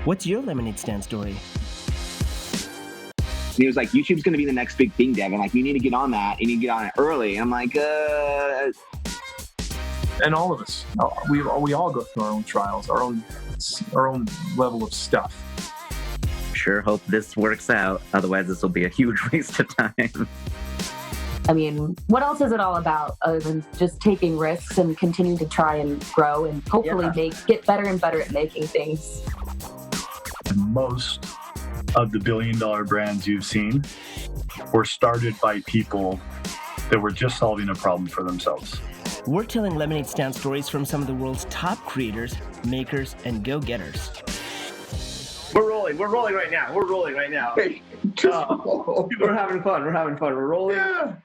What's your lemonade stand story? And he was like, YouTube's going to be the next big thing, Devin. Like, you need to get on that. You need to get on it early. And I'm like, And all of us, we all go through our own trials, our own level of stuff. Sure hope this works out. Otherwise, this will be a huge waste of time. I mean, what else is it all about other than just taking risks and continuing to try and grow and hopefully get better and better at making things? Most of the billion-dollar brands you've seen were started by people that were just solving a problem for themselves. We're telling lemonade stand stories from some of the world's top creators, makers, and go-getters. We're rolling right now. Hey, We're having fun. We're rolling. Yeah.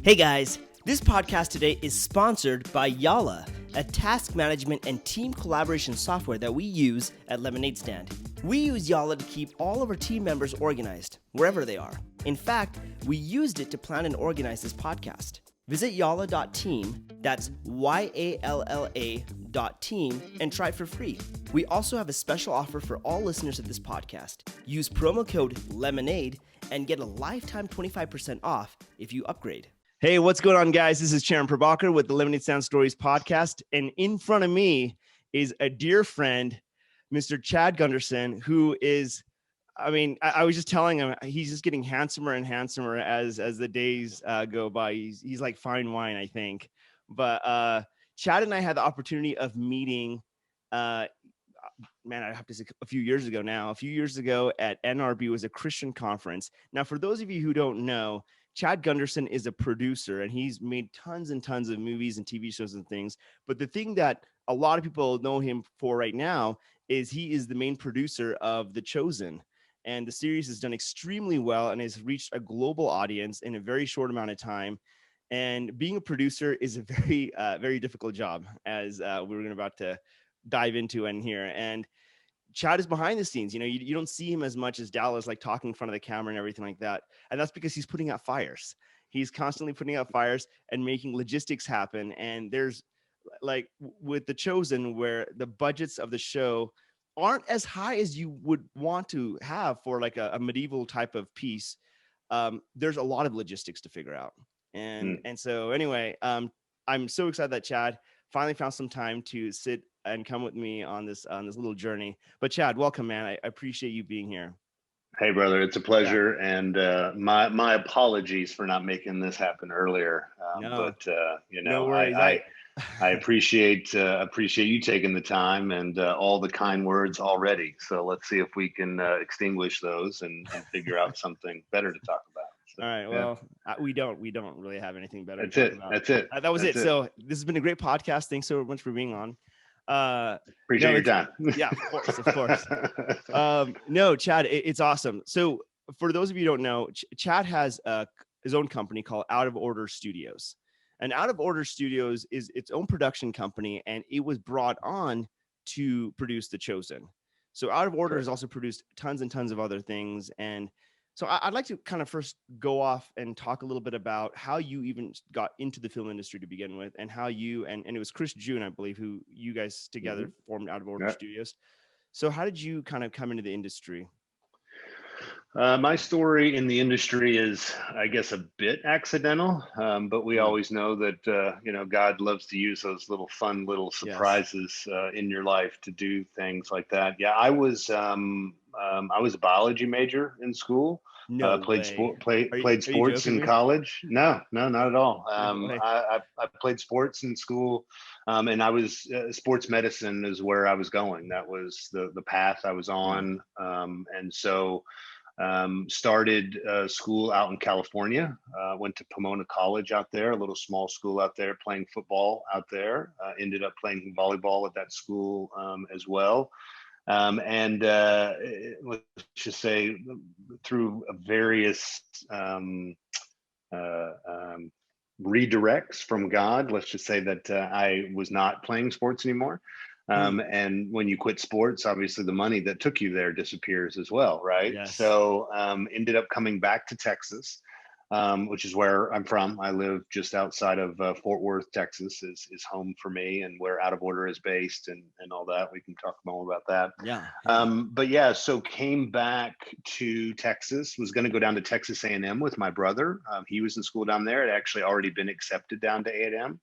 Hey guys, this podcast today is sponsored by Yalla, a task management and team collaboration software that we use at Lemonade Stand. We use Yalla to keep all of our team members organized, wherever they are. In fact, we used it to plan and organize this podcast. Visit yalla.team, that's YALLA.team, and try it for free. We also have a special offer for all listeners of this podcast. Use promo code LEMONADE and get a lifetime 25% off if you upgrade. Hey, what's going on, guys? This is Charan Prabhakar with the Lemonade Sound Stories podcast, and in front of me is a dear friend, Mr. Chad Gundersen, who is, I was just telling him, he's just getting handsomer and handsomer as the days go by. He's like fine wine, I think. But Chad and I had the opportunity of meeting, I have to say a few years ago now. A few years ago at NRB was a Christian conference. Now, for those of you who don't know, Chad Gundersen is a producer, and he's made tons and tons of movies and TV shows and things. But the thing that a lot of people know him for right now is he is the main producer of The Chosen. And the series has done extremely well and has reached a global audience in a very short amount of time. And being a producer is a very, very difficult job, as we're about to dive into in here. And Chad is behind the scenes. You don't see him as much as Dallas, like talking in front of the camera and everything like that. And that's because he's putting out fires. He's constantly putting out fires and making logistics happen. And there's like with The Chosen, where the budgets of the show aren't as high as you would want to have for like a medieval type of piece. There's a lot of logistics to figure out. And so anyway, I'm so excited that Chad finally found some time to sit and come with me on this little journey. But Chad, welcome, man. I appreciate you being here. Hey, brother, it's a pleasure. Yeah. And my apologies for not making this happen earlier. No worries. I appreciate you taking the time and all the kind words already. So let's see if we can extinguish those and figure out something better to talk about. So, all right. Well, we don't really have anything better. That's it. About. That's it. That was it. So this has been a great podcast. Thanks so much for being on. Appreciate your time. Yeah, of course. No, Chad, it's awesome. So for those of you who don't know, Chad has his own company called Out of Order Studios. And Out of Order Studios is its own production company, and it was brought on to produce The Chosen. So Out of Order has also produced tons and tons of other things. And so I'd like to kind of first go off and talk a little bit about how you even got into the film industry to begin with, and how you, and it was Chris June, I believe, who you guys together formed Out of Order Studios. So how did you kind of come into the industry? My story in the industry is, I guess, a bit accidental, but we always know that, God loves to use those little fun little surprises in your life to do things like that. Yeah, I was a biology major in school. Played sports in college. No, not at all. I played sports in school, and I was sports medicine is where I was going. That was the path I was on, and so. Started school out in California, went to Pomona College out there, a little small school out there, playing football out there, ended up playing volleyball at that school as well. And let's just say through various redirects from God, let's just say that I was not playing sports anymore. And when you quit sports, obviously the money that took you there disappears as well, right? Yes. So ended up coming back to Texas, which is where I'm from. I live just outside of Fort Worth, Texas, is home for me, and where Out of Order is based, and all that. We can talk more about that. Yeah. But yeah, so came back to Texas. Was going to go down to Texas A&M with my brother. He was in school down there. Had actually already been accepted down to A&M.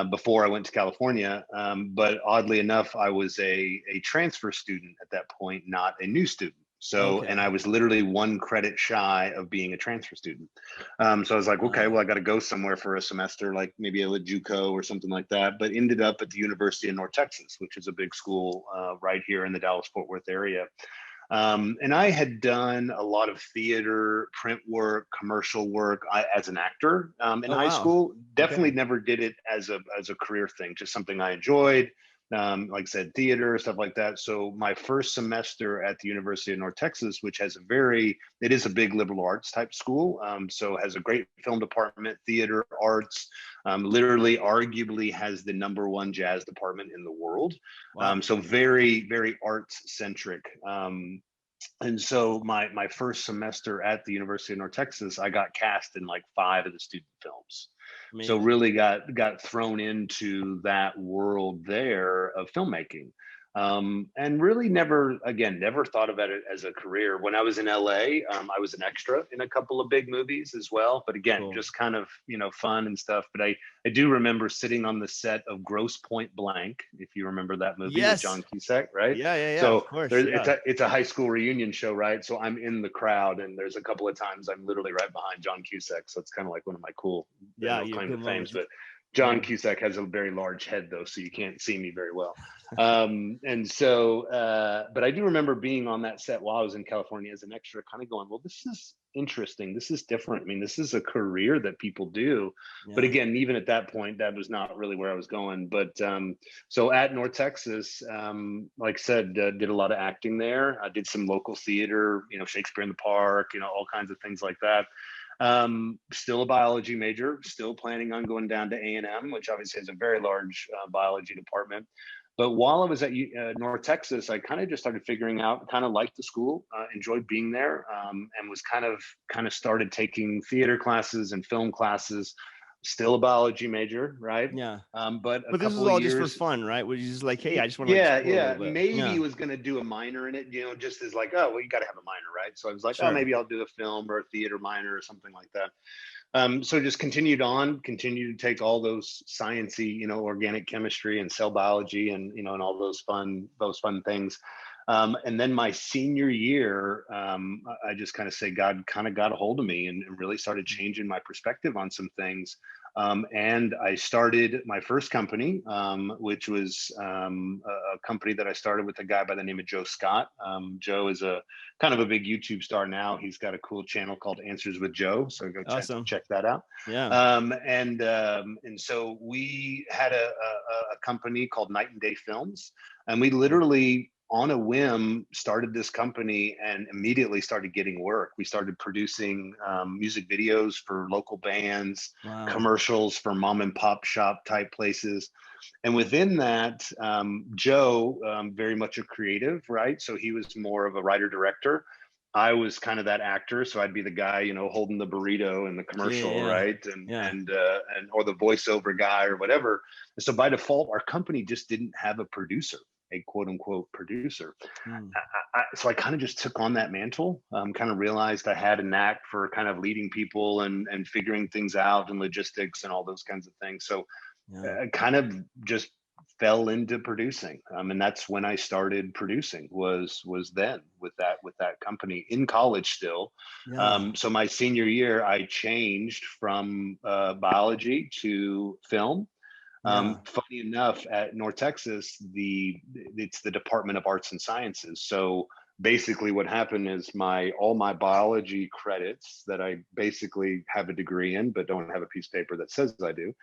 Before I went to California. But oddly enough, I was a transfer student at that point, not a new student. So, Okay. and I was literally 1 credit shy of being a transfer student. So I was like, okay, well, I got to go somewhere for a semester, like maybe a JUCO or something like that, but ended up at the University of North Texas, which is a big school right here in the Dallas-Fort Worth area. And I had done a lot of theater, print work, commercial work as an actor in high school. Definitely never did it as a career thing, just something I enjoyed. Like I said, theater, stuff like that. So my first semester at the University of North Texas, which has it is a big liberal arts type school. So has a great film department, theater, arts, literally arguably has the #1 jazz department in the world. Wow. So very, very arts centric. And so my first semester at the University of North Texas, I got cast in like 5 of the student films. Amazing. So really got thrown into that world there of filmmaking. And really never thought about it as a career. When I was in LA, I was an extra in a couple of big movies as well. But again, Cool. just kind of, fun and stuff. But I do remember sitting on the set of Grosse Point Blank, if you remember that movie with John Cusack, right? Yeah. So of course. it's a high school reunion show, right? So I'm in the crowd, and there's a couple of times I'm literally right behind John Cusack. So it's kind of like one of my cool claim to fame. But John Cusack has a very large head, though, so you can't see me very well. And so, but I do remember being on that set while I was in California as an extra, kind of going, well, this is interesting. This is different. I mean, this is a career that people do. Yeah. But again, even at that point, that was not really where I was going. But so at North Texas, like I said, did a lot of acting there. I did some local theater, Shakespeare in the Park, all kinds of things like that. Still a biology major, still planning on going down to A&M, which obviously has a very large biology department. But while I was at North Texas, I kind of just started figuring out, kind of liked the school, enjoyed being there, and was kind of started taking theater classes and film classes. Still a biology major, right? Yeah. But this was all just for fun, right? Were you just like, hey, I just want to maybe was going to do a minor in it, just as like, oh, well, you got to have a minor, right? So I was like, oh, maybe I'll do a film or a theater minor or something like that. So just continued to take all those sciencey, organic chemistry and cell biology and, and all those fun things. And then my senior year, I just kind of say God kind of got a hold of me and really started changing my perspective on some things. And I started my first company, which was a company that I started with a guy by the name of Joe Scott. Joe is a kind of a big YouTube star now. He's got a cool channel called Answers with Joe. So go check that out. Yeah. And so we had a company called Night and Day Films, and we literally, on a whim, started this company and immediately started getting work. We started producing music videos for local bands, commercials for mom and pop shop type places. And within that, Joe, very much a creative, right? So he was more of a writer director. I was kind of that actor. So I'd be the guy, holding the burrito in the commercial, right? And or the voiceover guy or whatever. And so by default, our company just didn't have a producer, a quote unquote producer. So I kind of just took on that mantle, kind of realized I had a knack for kind of leading people and figuring things out and logistics and all those kinds of things. So I kind of just fell into producing. And that's when I started producing was then with that company in college still. So my senior year, I changed from biology to film. Funny enough, at North Texas, it's the Department of Arts and Sciences. So basically what happened is all my biology credits that I basically have a degree in, but don't have a piece of paper that says I do,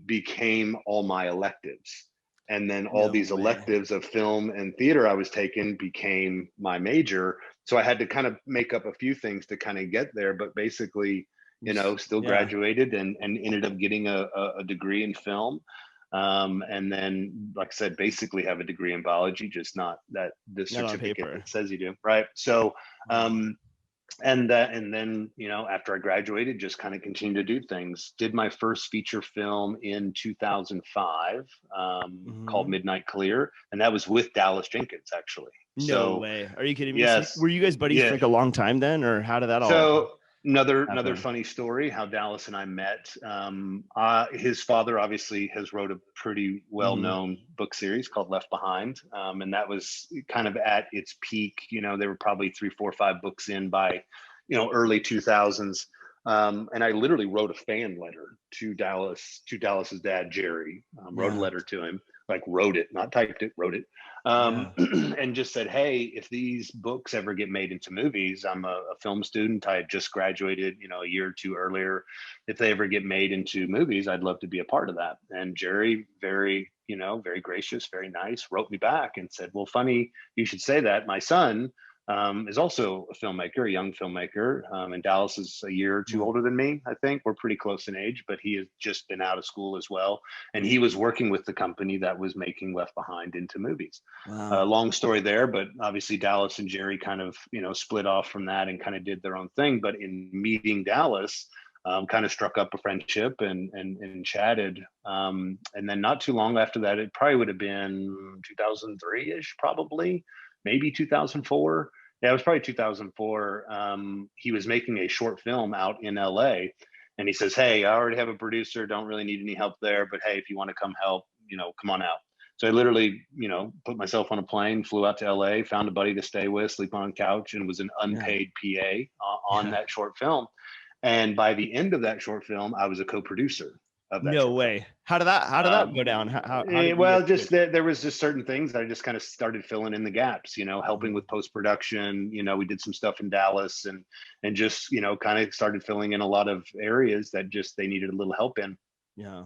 became all my electives. And then all these electives of film and theater I was taking became my major. So I had to kind of make up a few things to kind of get there, but basically, still graduated and ended up getting a degree in film. And then, like I said, basically have a degree in biology, just not the certificate that says you do. Right. So, and then, after I graduated, just kind of continued to do things. Did my first feature film in 2005, called Midnight Clear, and that was with Dallas Jenkins, actually. No way. Are you kidding me? So Yes. were you guys buddies for Yeah. like a long time then, or how did that all So another happen? funny story, how Dallas and I met. His father obviously has wrote a pretty well-known book series called Left Behind, and that was kind of at its peak. They were probably 3, 4, 5 books in by early 2000s. And I literally wrote a fan letter to Dallas's dad, Jerry. Wrote a letter to him, like wrote it, not typed it, wrote it. And just said, hey, if these books ever get made into movies, I'm a film student. I had just graduated, a year or two earlier. If they ever get made into movies, I'd love to be a part of that. And Jerry, very gracious, very nice, wrote me back and said, well, funny you should say that. My son is also a filmmaker, a young filmmaker. And Dallas is a year or two older than me, I think. We're pretty close in age, but he has just been out of school as well. And he was working with the company that was making Left Behind into movies. Wow. Long story there, but obviously Dallas and Jerry kind of, split off from that and kind of did their own thing. But in meeting Dallas, kind of struck up a friendship and chatted. And then not too long after that, it probably would have been 2003-ish, probably. Maybe 2004. Yeah, it was probably 2004. He was making a short film out in LA, and he says, hey, I already have a producer, don't really need any help there, but hey, if you want to come help, come on out. So I literally, put myself on a plane, flew out to LA, found a buddy to stay with, sleep on a couch, and was an unpaid PA on that short film. And by the end of that short film, I was a co-producer of that. No way. Film. How did that go down? How did well, just there was just certain things I just kind of started filling in the gaps, helping with post-production. We did some stuff in Dallas and just, kind of started filling in a lot of areas that just they needed a little help in. Yeah.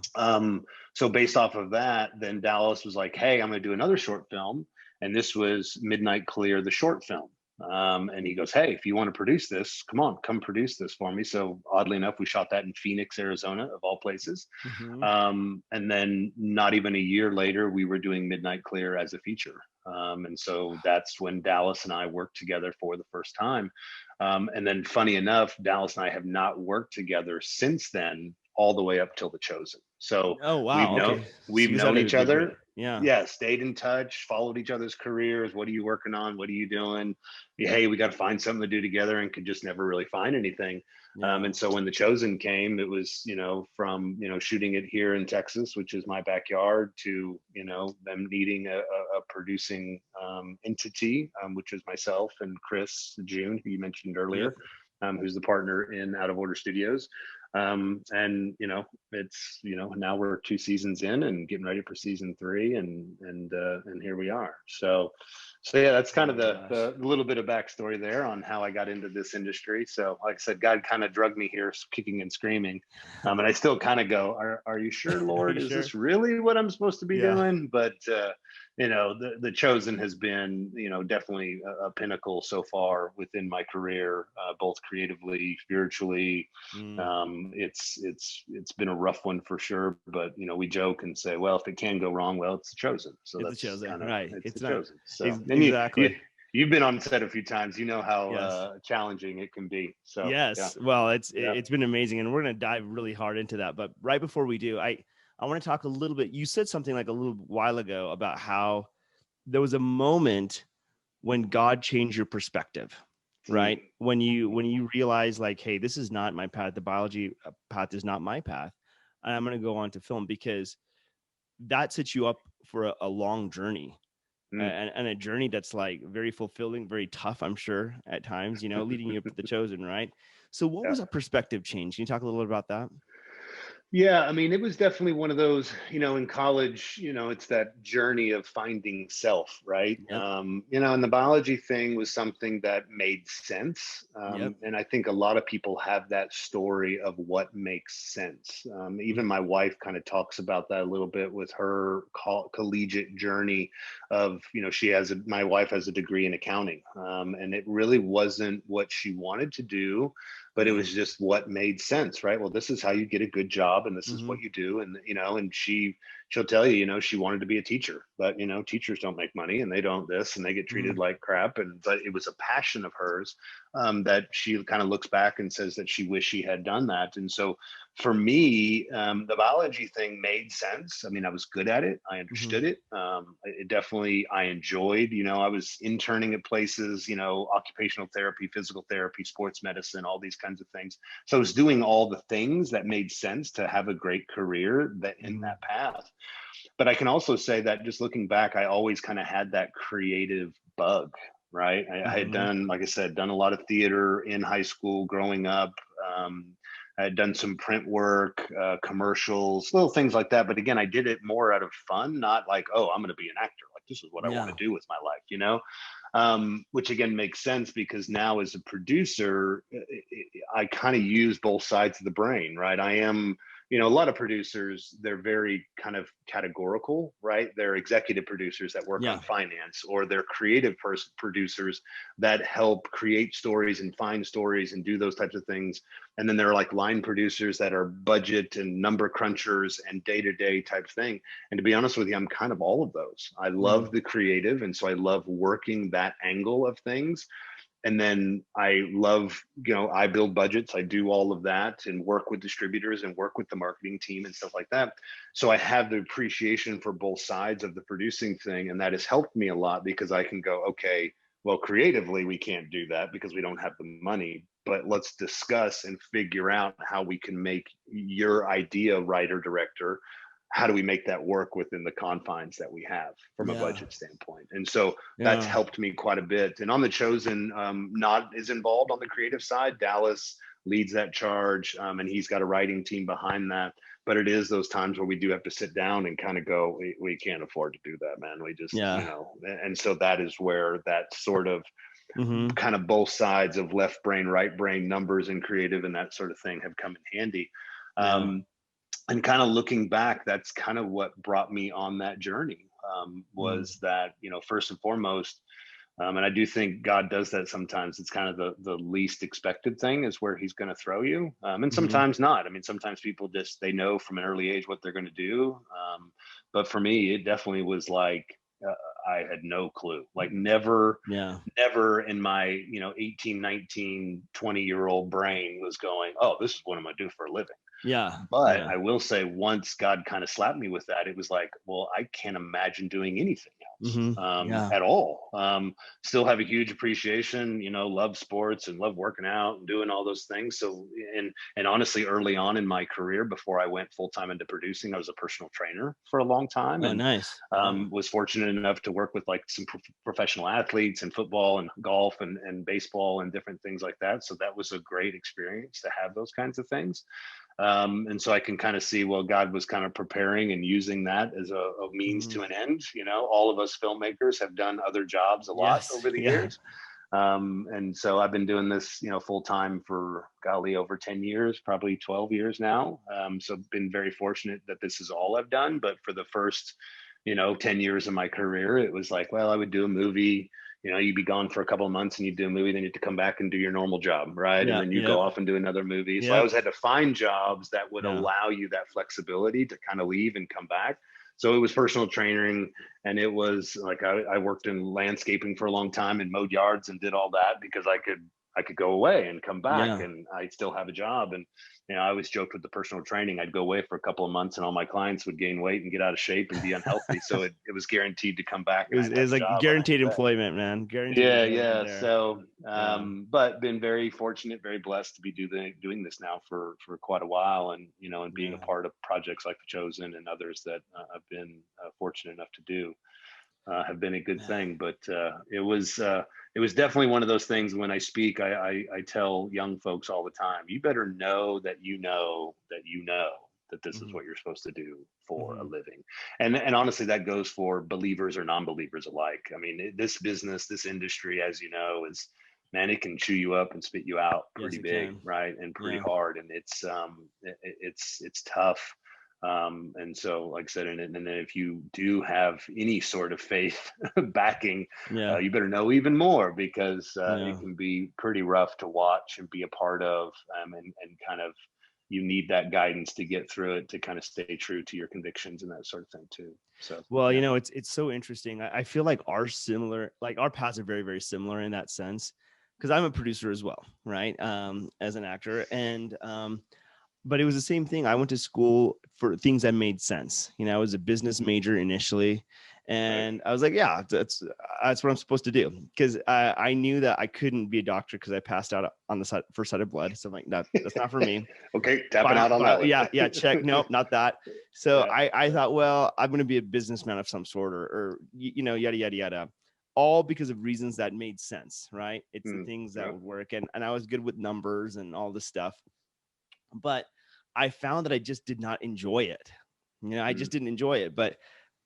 So based off of that, then Dallas was like, hey, I'm going to do another short film. And this was Midnight Clear, the short film. And he goes, hey, if you want to produce this, come produce this for me. So oddly enough, we shot that in Phoenix, Arizona, of all places. And then not even a year later, we were doing Midnight Clear as a feature. And so that's when Dallas and I worked together for the first time. And then funny enough, Dallas and I have not worked together since then, all the way up till The Chosen. So we've known each other. Yeah. Stayed in touch, followed each other's careers. What are you working on? What are you doing? Hey, we got to find something to do together, and could just never really find anything. And so when The Chosen came, it was, from, shooting it here in Texas, which is my backyard, to, them needing a producing entity, which is myself and Chris June, who you mentioned earlier, who's the partner in Out of Order Studios. And it's now we're 2 seasons in and getting ready for season 3, and here we are. So yeah, that's kind of the little bit of backstory there on how I got into this industry. So like I said, God kind of drugged me here kicking and screaming, and I still kind of go, are you sure, Lord? Is this really what I'm supposed to be doing? But the Chosen has been, definitely a pinnacle so far within my career, both creatively, spiritually. It's been a rough one for sure, but we joke and say, well, if it can go wrong, well, it's The Chosen. So it's The Chosen, right? It's The Chosen. So exactly. You've been on set a few times. You know how challenging it can be. So well, it's been amazing, and we're gonna dive really hard into that. But right before we do, I want to talk a little bit. You said something like a little while ago about how there was a moment when God changed your perspective, right? When you realize, like, hey, this is not my path. The biology path is not my path, and I'm going to go on to film, because that sets you up for a long journey, and a journey that's like very fulfilling, very tough, I'm sure, at times, leading you up to The Chosen, right? So what was that perspective change? Can you talk a little bit about that? Yeah, I mean, it was definitely one of those, in college, it's that journey of finding self, right? Yep. And the biology thing was something that made sense. And I think a lot of people have that story of what makes sense. Even my wife kind of talks about that a little bit with her collegiate journey of, my wife has a degree in accounting, and it really wasn't what she wanted to do, but it was just what made sense, right? Well, this is how you get a good job, and this is what you do. And, and she she'll tell you, she wanted to be a teacher, but teachers don't make money, and they don't this, and they get treated like crap. But it was a passion of hers, that she kind of looks back and says that she wished she had done that. And so for me, the biology thing made sense. I mean, I was good at it. I understood it. It definitely, I enjoyed, I was interning at places, occupational therapy, physical therapy, sports medicine, all these kinds of things. So I was doing all the things that made sense to have a great career in that path. But I can also say that just looking back, I always kind of had that creative bug, right? I had done, like I said, done a lot of theater in high school growing up. I had done some print work, commercials, little things like that. But again, I did it more out of fun, not like, oh, I'm going to be an actor. Like, this is what I want to do with my life, which again makes sense, because now as a producer, I kind of use both sides of the brain, right? I am, a lot of producers, they're very kind of categorical, right? They're executive producers that work on finance, or they're creative producers that help create stories and find stories and do those types of things. And then there are like line producers that are budget and number crunchers and day-to-day type thing. And to be honest with you, I'm kind of all of those. I love the creative. And so I love working that angle of things. And then I love, I build budgets, I do all of that and work with distributors and work with the marketing team and stuff like that. So I have the appreciation for both sides of the producing thing. And that has helped me a lot, because I can go, okay, well, creatively, we can't do that because we don't have the money, but let's discuss and figure out how we can make your idea, writer, director, how do we make that work within the confines that we have from a budget standpoint? And so that's helped me quite a bit. And on The Chosen, not as involved on the creative side. Dallas leads that charge, and he's got a writing team behind that. But it is those times where we do have to sit down and kind of go, we can't afford to do that, man. We just, and so that is where that sort of kind of both sides of left brain, right brain, numbers and creative and that sort of thing have come in handy. And kind of looking back, that's kind of what brought me on that journey, was that, first and foremost, and I do think God does that sometimes. It's kind of the least expected thing is where he's going to throw you. And sometimes not. I mean, sometimes people they know from an early age what they're going to do. But for me, it definitely was like, I had no clue, like never in my, 18, 19, 20-year-old brain was going, oh, this is what I'm going to do for a living. But I will say, once God kind of slapped me with that, it was like, well, I can't imagine doing anything else at all. Still have a huge appreciation, love sports and love working out and doing all those things. So, and honestly, early on in my career, before I went full time into producing, I was a personal trainer for a long time. Oh, nice. Was fortunate enough to work with like some professional athletes in football and golf and baseball and different things like that. So that was a great experience to have those kinds of things. And so I can kind of see, well, God was kind of preparing and using that as a means to an end. All of us filmmakers have done other jobs a lot over the years. And so I've been doing this, full time for over 10 years, probably 12 years now. So been very fortunate that this is all I've done. But for the first, 10 years of my career, it was like, well, I would do a movie. You'd be gone for a couple of months and you'd do a movie, then you'd have to come back and do your normal job, right? And then you go off and do another movie. So I always had to find jobs that would allow you that flexibility to kind of leave and come back. So it was personal training, and it was like I worked in landscaping for a long time and mowed yards and did all that because I could go away and come back and I still have a job. And I always joked with the personal training, I'd go away for a couple of months and all my clients would gain weight and get out of shape and be unhealthy. So it was guaranteed to come back. It was like guaranteed employment, man. Guaranteed. So, but been very fortunate, very blessed to be doing this now for quite a while, and and being a part of projects like The Chosen and others that I've been fortunate enough to do. Have been a good thing, but it was definitely one of those things. When I speak, I tell young folks all the time, you better know that that this is what you're supposed to do for a living. And honestly, that goes for believers or non-believers alike. I mean, this business, this industry, as you know, is, man, it can chew you up and spit you out pretty big, right? And pretty hard. And it's tough. And so, like I said, and then if you do have any sort of faith backing, you better know even more, because it can be pretty rough to watch and be a part of, and kind of, you need that guidance to get through it, to kind of stay true to your convictions and that sort of thing too. So, well, you know, it's so interesting. I feel like our paths are very, very similar in that sense, because I'm a producer as well, right? As an actor, and but it was the same thing. I went to school for things that made sense. You know, I was a business major initially, and I was like, yeah, that's what I'm supposed to do, because I knew that I couldn't be a doctor because I passed out on the first side of blood. So I'm like, that's not for me. Okay, tapping out on that one. Yeah, check. Nope, not that. So I thought, well, I'm going to be a businessman of some sort, or you know, yada yada yada, all because of reasons that made sense, right? It's the things that would work, and I was good with numbers and all this stuff, but I found that I just did not enjoy it. You know, I just didn't enjoy it. But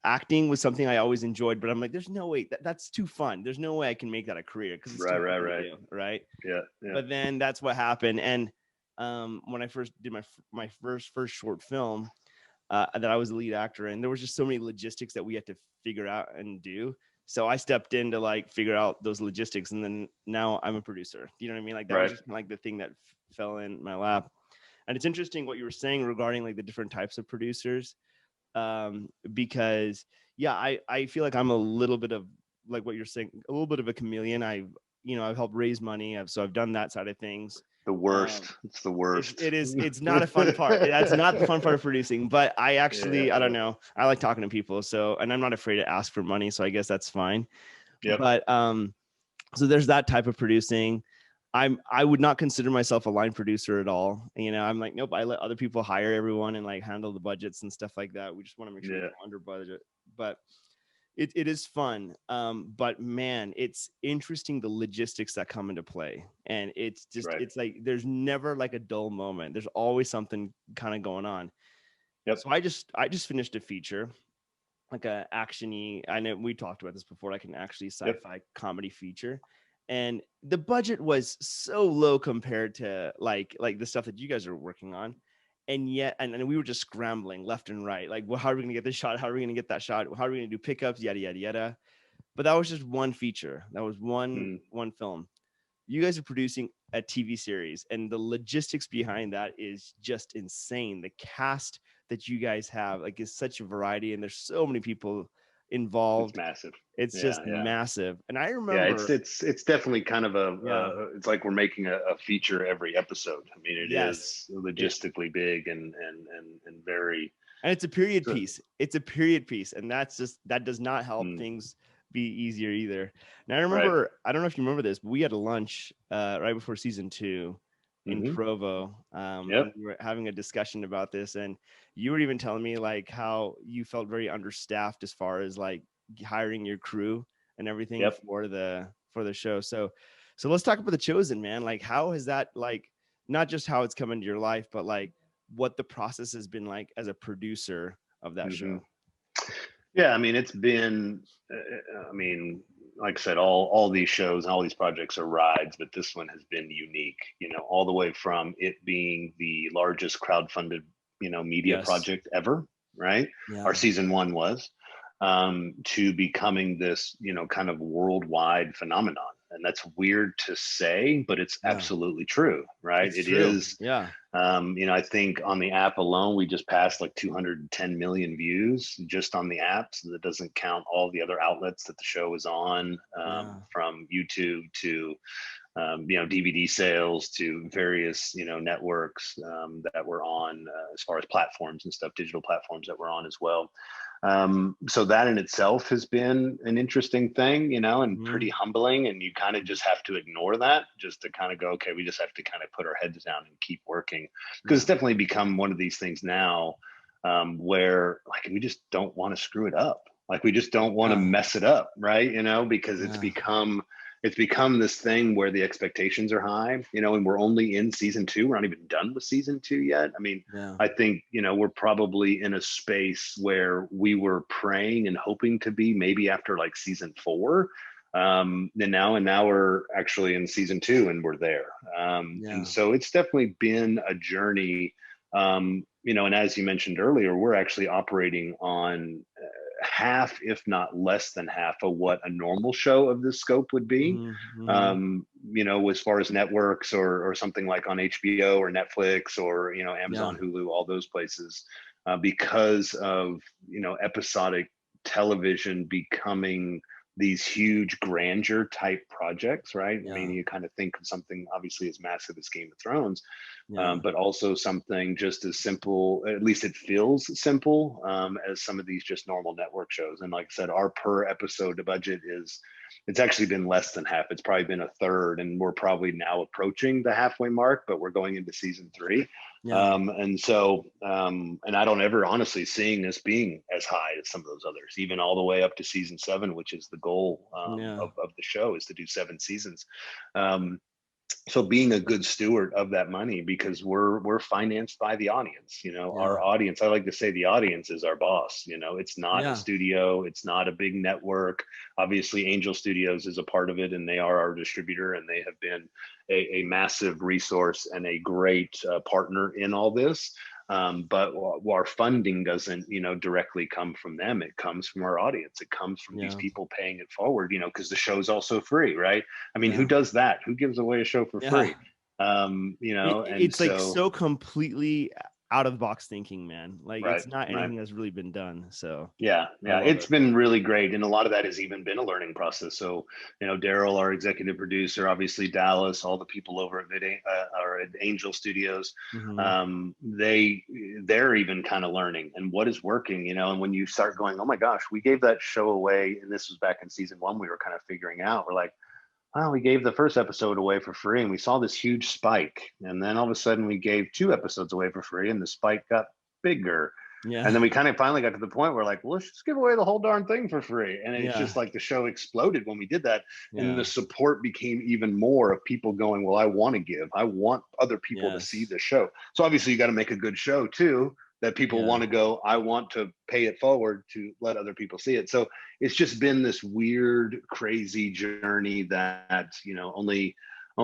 acting was something I always enjoyed. But I'm like, there's no way that's too fun. There's no way I can make that a career, because it's too fun to do, right? Yeah. But then that's what happened. And when I first did my first short film that I was the lead actor in, there was just so many logistics that we had to figure out and do. So I stepped in to like figure out those logistics, and then now I'm a producer. You know what I mean? Like that was just like the thing that fell in my lap. And it's interesting what you were saying regarding like the different types of producers, because I feel like I'm a little bit of like what you're saying, a little bit of a chameleon. I've helped raise money. So I've done that side of things. The worst. It's the worst. It's not a fun part. That's not the fun part of producing, but I actually, I don't know. I like talking to people. So, and I'm not afraid to ask for money. So I guess that's fine. Yeah. But, so there's that type of producing. I would not consider myself a line producer at all. You know, I'm like, nope, I let other people hire everyone and like handle the budgets and stuff like that. We just want to make sure we're under budget, but it is fun. But man, it's interesting the logistics that come into play. And it's just, it's like, there's never like a dull moment. There's always something kind of going on. Yep. So I just finished a feature, like a action-y, I know we talked about this before, like an actually sci-fi comedy feature. And the budget was so low compared to like the stuff that you guys are working on. And yet, and we were just scrambling left and right. Like, well, how are we going to get this shot? How are we going to get that shot? How are we going to do pickups? Yada, yada, yada. But that was just one feature. That was one film. You guys are producing a TV series, and the logistics behind that is just insane. The cast that you guys have, like, is such a variety, and there's so many people involved. It's massive. It's just massive. And I remember, it's definitely kind of it's like we're making a feature every episode. I mean, it is logistically big and very, and it's a period piece. It's a period piece, and that does not help things be easier either. And I remember, I don't know if you remember this, but we had a lunch right before season 2 in Provo. We were having a discussion about this, and you were even telling me like how you felt very understaffed as far as like hiring your crew and everything for the show. So let's talk about The Chosen, man. Like, how has that, like, not just how it's come into your life, but like what the process has been like as a producer of that show? Yeah, I mean, it's been, like I said, all these shows and all these projects are rides, but this one has been unique, you know, all the way from it being the largest crowdfunded, media project ever, right? Yeah. Our season 1 was, to becoming this, kind of worldwide phenomenon. And that's weird to say, but it's absolutely true, right? It's true. Is. Yeah. I think on the app alone, we just passed like 210 million views just on the app. So that doesn't count all the other outlets that the show is on, from YouTube to, DVD sales to various, networks that we're on, as far as platforms and stuff, digital platforms that we're on as well. So that in itself has been an interesting thing, and pretty humbling. And you kind of just have to ignore that, just to kind of go, okay, we just have to kind of put our heads down and keep working, because it's definitely become one of these things now, where like, we just don't want to screw it up. Like, we just don't want to mess it up. Right. Because it's become this thing where the expectations are high, and we're only in season 2. We're not even done with season 2 yet. I mean, I think, we're probably in a space where we were praying and hoping to be maybe after like season 4. And now we're actually in season 2 and we're there. And so it's definitely been a journey, and as you mentioned earlier, we're actually operating on half, if not less than half, of what a normal show of this scope would be. as far as networks or something like on HBO or Netflix or, Amazon, Hulu, all those places, because of, episodic television becoming these huge grandeur type projects, right? I mean, you kind of think of something obviously as massive as Game of Thrones, but also something just as simple, at least it feels simple, as some of these just normal network shows. And like I said, our per episode budget it's actually been less than half. It's probably been a third, and we're probably now approaching the halfway mark, but we're going into season 3. And so, and I don't ever honestly seeing this being as high as some of those others, even all the way up to season 7, which is the goal of the show, is to do 7 seasons. So being a good steward of that money, because we're financed by the audience, our audience, I like to say the audience is our boss. It's not a studio, it's not a big network. Obviously Angel Studios is a part of it, and they are our distributor, and they have been a massive resource and a great partner in all this. But our funding doesn't, directly come from them. It comes from our audience. It comes from these people paying it forward, because the show's also free, right? I mean, who does that? Who gives away a show for free? It's like so completely out of the box thinking, man. Like it's not anything that's really been done. So it's been really great, and a lot of that has even been a learning process. So Daryl, our executive producer, obviously Dallas, all the people over at Angel Studios, they're even kind of learning and what is working, and when you start going, oh my gosh, we gave that show away, and this was back in season 1, we were kind of figuring out, we're like, well, we gave the first episode away for free, and we saw this huge spike. And then all of a sudden we gave 2 episodes away for free, and the spike got bigger. And then we kind of finally got to the point where like, well, let's just give away the whole darn thing for free. And it's just like the show exploded when we did that. And the support became even more of people going, well, I want to give. I want other people to see the show. So obviously you got to make a good show too, that people want to go, I want to pay it forward to let other people see it. So it's just been this weird, crazy journey that, only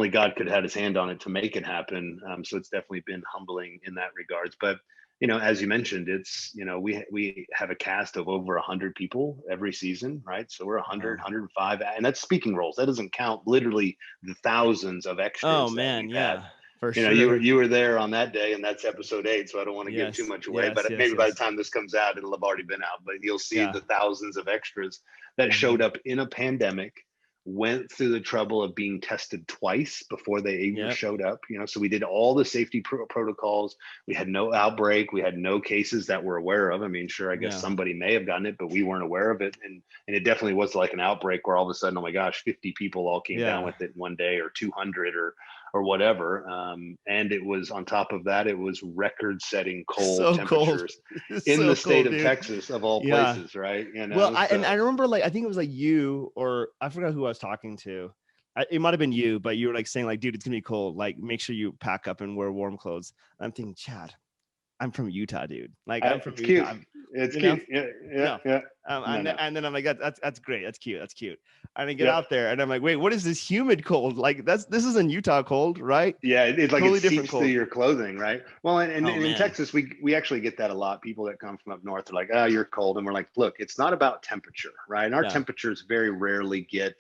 God could have his hand on it to make it happen. So it's definitely been humbling in that regards. But, as you mentioned, it's, we have a cast of over 100 people every season, right? So we're 100, 105, and that's speaking roles. That doesn't count literally the thousands of extras. Oh man, had. For sure. You were there on that day, and that's episode 8, so I don't want to give too much away, but maybe by the time this comes out, it'll have already been out. But you'll see the thousands of extras that showed up in a pandemic, went through the trouble of being tested twice before they even showed up. So we did all the safety protocols. We had no outbreak. We had no cases that we're aware of. I mean, sure, I guess somebody may have gotten it, but we weren't aware of it. And it definitely was like an outbreak where all of a sudden, oh my gosh, 50 people all came down with it in one day, or 200 or whatever. And it was, on top of that, it was record-setting cold temperatures in the state of Texas, of all places, right? Well, I remember, like, I think it was like you, or I forgot who I was talking to. It might have been you, but you were like saying, like, dude, it's gonna be cold. Like, make sure you pack up and wear warm clothes. I'm thinking, Chad, I'm from Utah, dude. Like, I'm from Utah. It's cute. Yeah. And then I'm like, that's great. That's cute. And I get out there, and I'm like, wait, what is this humid cold? Like, this isn't Utah cold, right? Yeah, it's like totally it seeps through your clothing, right? Well, and in Texas, we actually get that a lot. People that come from up north are like, oh, you're cold, and we're like, look, it's not about temperature, right? And our temperatures very rarely get.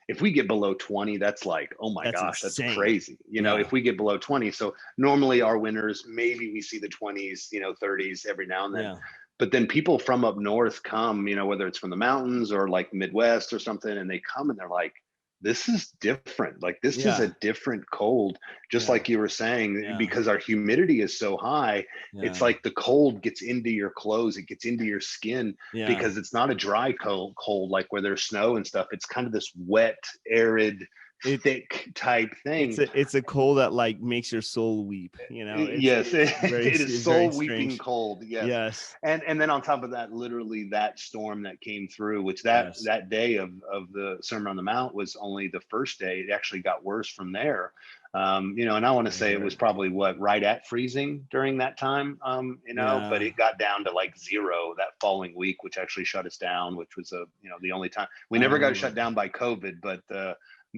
If we get below 20, that's like, oh my gosh, insane. That's crazy. If we get below 20. So normally our winters, maybe we see the 20s, 30s every now and then. Yeah. But then people from up north come, whether it's from the mountains or like Midwest or something, and they come and they're like, this is different. Like, this is a different cold, just like you were saying, because our humidity is so high. It's like the cold gets into your clothes, it gets into your skin, because it's not a dry cold like where there's snow and stuff. It's kind of this wet, arid, thick type thing. It's a cold that like makes your soul weep, Yes, it is soul weeping cold. Yes. And then on top of that, literally that storm that came through, which that day of the Sermon on the Mount was only the first day. It actually got worse from there. And I want to say it was probably right at freezing during that time, but it got down to like 0 that following week, which actually shut us down, which was the only time we never got shut down by COVID, but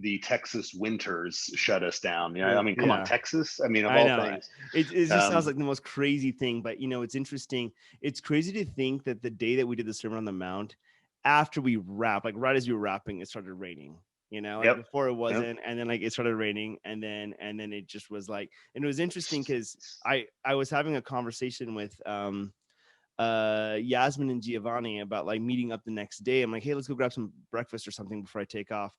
the Texas winters shut us down. I mean, come on, Texas. I mean, of all things, it just sounds like the most crazy thing. But it's interesting. It's crazy to think that the day that we did the Sermon on the Mount, after we wrapped, like right as we were wrapping, it started raining. like before it wasn't. And then like it started raining, and then it just was like, and it was interesting because I was having a conversation with Yasmin and Giovanni about like meeting up the next day. I'm like, hey, let's go grab some breakfast or something before I take off.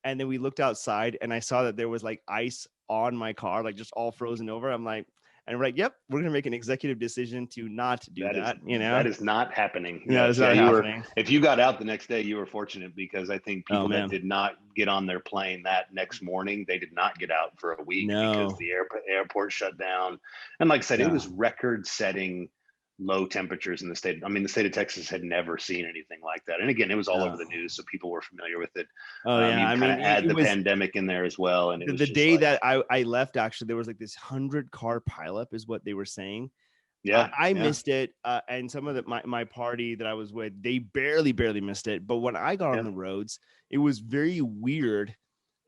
And then we looked outside and I saw that there was like ice on my car, like just all frozen over. I'm like, and we're like, yep, we're gonna make an executive decision to not do that. That is not happening. Yeah, it's not happening. If you got out the next day, you were fortunate, because I think people that did not get on their plane that next morning, they did not get out for a week because the airport shut down. And like I said, it was record-setting low temperatures in the state. I mean, the state of Texas had never seen anything like that. And again, it was all over the news, so people were familiar with it. You kind of add the pandemic in there as well. And it was the day that I left, actually, there was like this 100-car pileup is what they were saying. Yeah, I missed it. And some of my party that I was with, they barely missed it. But when I got on the roads, it was very weird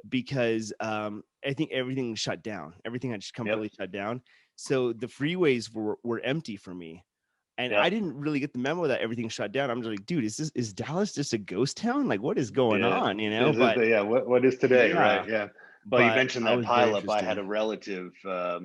because I think everything shut down. Everything had just completely shut down. So the freeways were empty for me. And I didn't really get the memo that everything shut down. I'm just like, dude, is Dallas just a ghost town? Like, what is going on? What is today? Right. Yeah. Well, you mentioned that pileup. I had a relative,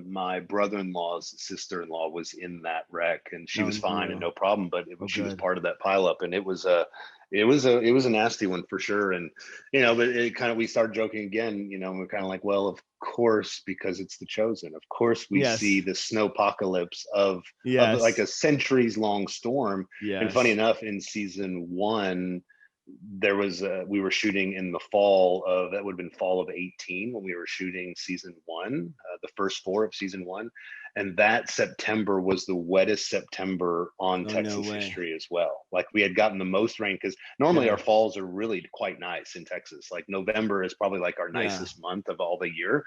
my brother-in-law's sister-in-law was in that wreck, and she was fine and no problem, but she was part of that pileup, and it was a nasty one for sure. And, but it kind of, we started joking again, and we're kind of like, well, of course, because it's The Chosen. Of course, we see the snowpocalypse of like a centuries-long storm. And funny enough, in season 1, there was we were shooting in the fall of, that would have been fall of 18 when we were shooting season 1, the first 4 of season 1, and that September was the wettest September on Texas history as well. Like, we had gotten the most rain, because normally our falls are really quite nice in Texas. Like, November is probably like our nicest month of all the year,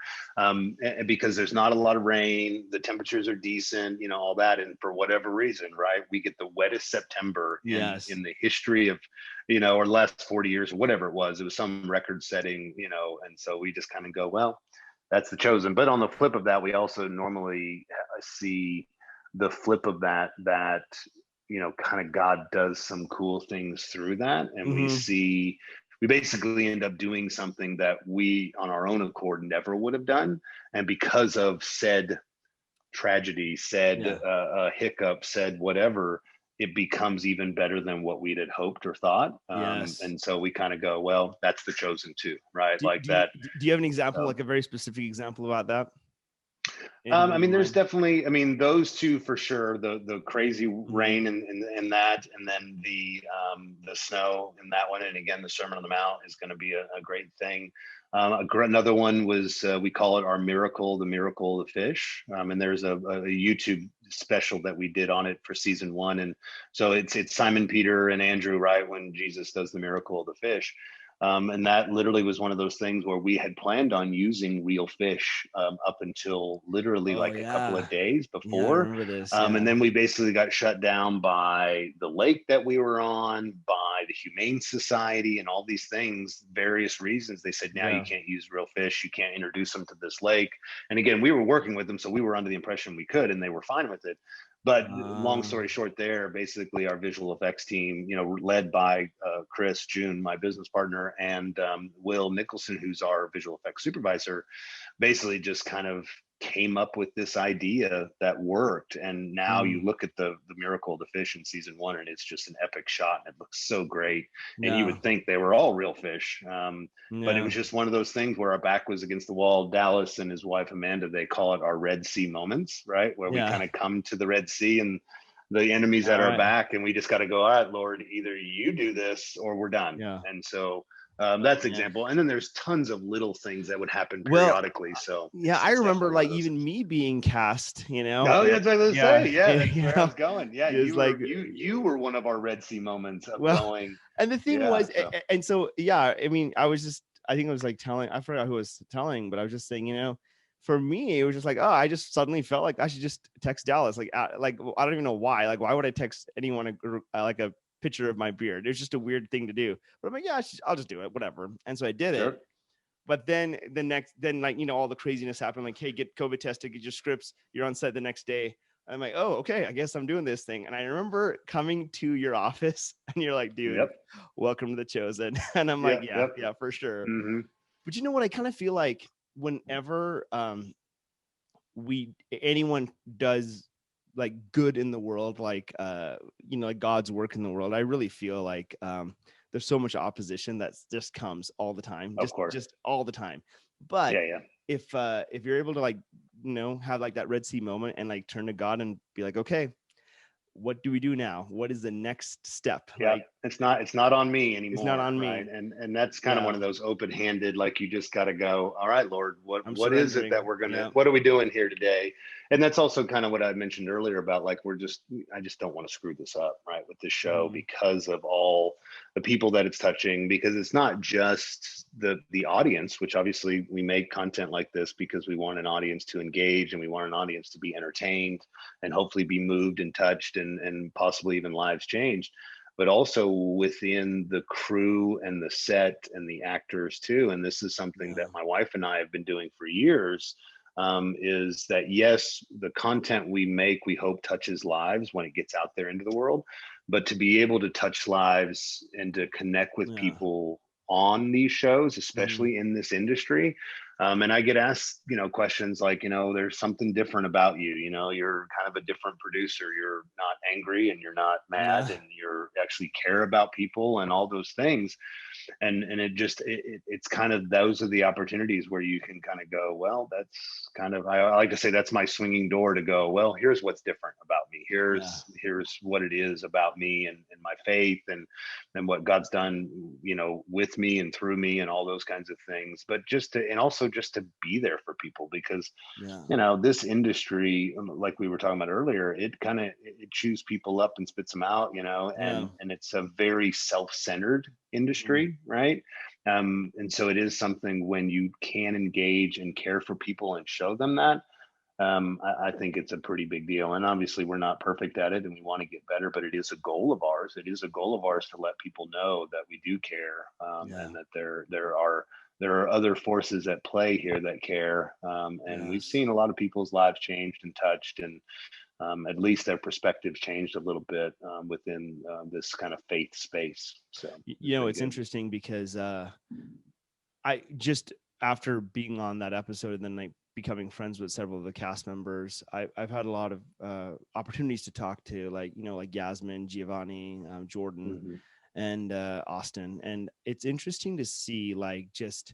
because there's not a lot of rain, the temperatures are decent, all that, and for whatever reason, right, we get the wettest September in the history of, or last 40 years or whatever it was some record setting, and so we just kind of go, well, that's The Chosen. But on the flip of that, we also normally see the flip of that, kind of God does some cool things through that. And we basically end up doing something that we on our own accord never would have done. And because of said tragedy, said hiccup, said whatever, it becomes even better than what we had hoped or thought. And so we kind of go, well, that's The Chosen too, right? Do you have an example, like a very specific example about that? I mean, there's definitely, those two for sure, the crazy rain and that, and then the snow in that one. And again, the Sermon on the Mount is going to be a great thing. Another one was, we call it our miracle, the miracle of the fish. And there's a YouTube special that we did on it for season 1. And so it's Simon, Peter, and Andrew, right, when Jesus does the miracle of the fish. And that literally was one of those things where we had planned on using real fish up until literally a couple of days before. I remember this, and then we basically got shut down by the lake that we were on, by the Humane Society, and all these things, various reasons. They said, now you can't use real fish. You can't introduce them to this lake. And again, we were working with them, so we were under the impression we could, and they were fine with it. But long story short there, basically our visual effects team, led by Chris June, my business partner, and Will Nicholson, who's our visual effects supervisor, basically just kind of came up with this idea that worked. And now you look at the miracle of the fish in season 1, and it's just an epic shot, and it looks so great. And you would think they were all real fish, but it was just one of those things where our back was against the wall. Dallas and his wife Amanda, they call it our Red Sea moments, right, where we kind of come to the Red Sea and the enemy's at our back, and we just got to go, all right, Lord, either you do this or we're done. And so that's example. And then there's tons of little things that would happen periodically. So I remember like even me being cast, Oh, that's what I was gonna say. That's where I was going. You were one of our Red Sea moments of going. And the thing was, and so I think I was like telling, I forgot who was telling, but I was just saying, for me, it was just like, oh, I just suddenly felt like I should just text Dallas. Like I don't even know why. Like, why would I text anyone a picture of my beard? It's just a weird thing to do. But I'm like, yeah, I'll just do it, whatever. And so I did it. But then all the craziness happened. Like, hey, get COVID tested, get your scripts. You're on set the next day. I'm like, oh, okay, I guess I'm doing this thing. And I remember coming to your office, and you're like, dude, welcome to The Chosen. And I'm like, yeah, for sure. But you know what? I kind of feel like whenever anyone does like good in the world, like like God's work in the world, I really feel like there's so much opposition that just comes all the time, Of course. just all the time. But Yeah. if you're able to like have like that Red Sea moment and like turn to God and be like, okay, what do we do now? What is the next step? Yeah, Like, it's not on me anymore. It's not on me. Right? And that's kind of one of those open-handed, like you just got to go, all right, Lord, what is it that we're gonna, what are we doing here today? And that's also kind of what I mentioned earlier about like I just don't want to screw this up, right, with this show because of all the people that it's touching, because it's not just the audience, which obviously we make content like this because we want an audience to engage and we want an audience to be entertained and hopefully be moved and touched and possibly even lives changed, but also within the crew and the set and the actors too. And this is something that my wife and I have been doing for years, is that, yes, the content we make, we hope touches lives when it gets out there into the world, but to be able to touch lives and to connect with people on these shows, especially in this industry. And I get asked, questions like, there's something different about you, you're kind of a different producer. You're not angry and you're not mad and you're actually care about people and all those things. And it's kind of, those are the opportunities where you can kind of go, well, that's kind of, I like to say that's my swinging door to go, well, here's what's different about me. Here's what it is about me and my faith and what God's done, with me and through me and all those kinds of things. But also just to be there for people, because this industry, like we were talking about earlier, it chews people up and spits them out, and it's a very self-centered industry, right? And so it is something, when you can engage and care for people and show them that, I think it's a pretty big deal. And obviously we're not perfect at it and we want to get better, but it is a goal of ours. It is a goal of ours to let people know that we do care, and that there are other forces at play here that care. And we've seen a lot of people's lives changed and touched, and at least their perspective changed a little bit within this kind of faith space. So, it's interesting because I just, after being on that episode and then like becoming friends with several of the cast members, I've had a lot of opportunities to talk to, like Yasmin, Giovanni, Jordan, and Austin. And it's interesting to see, like, just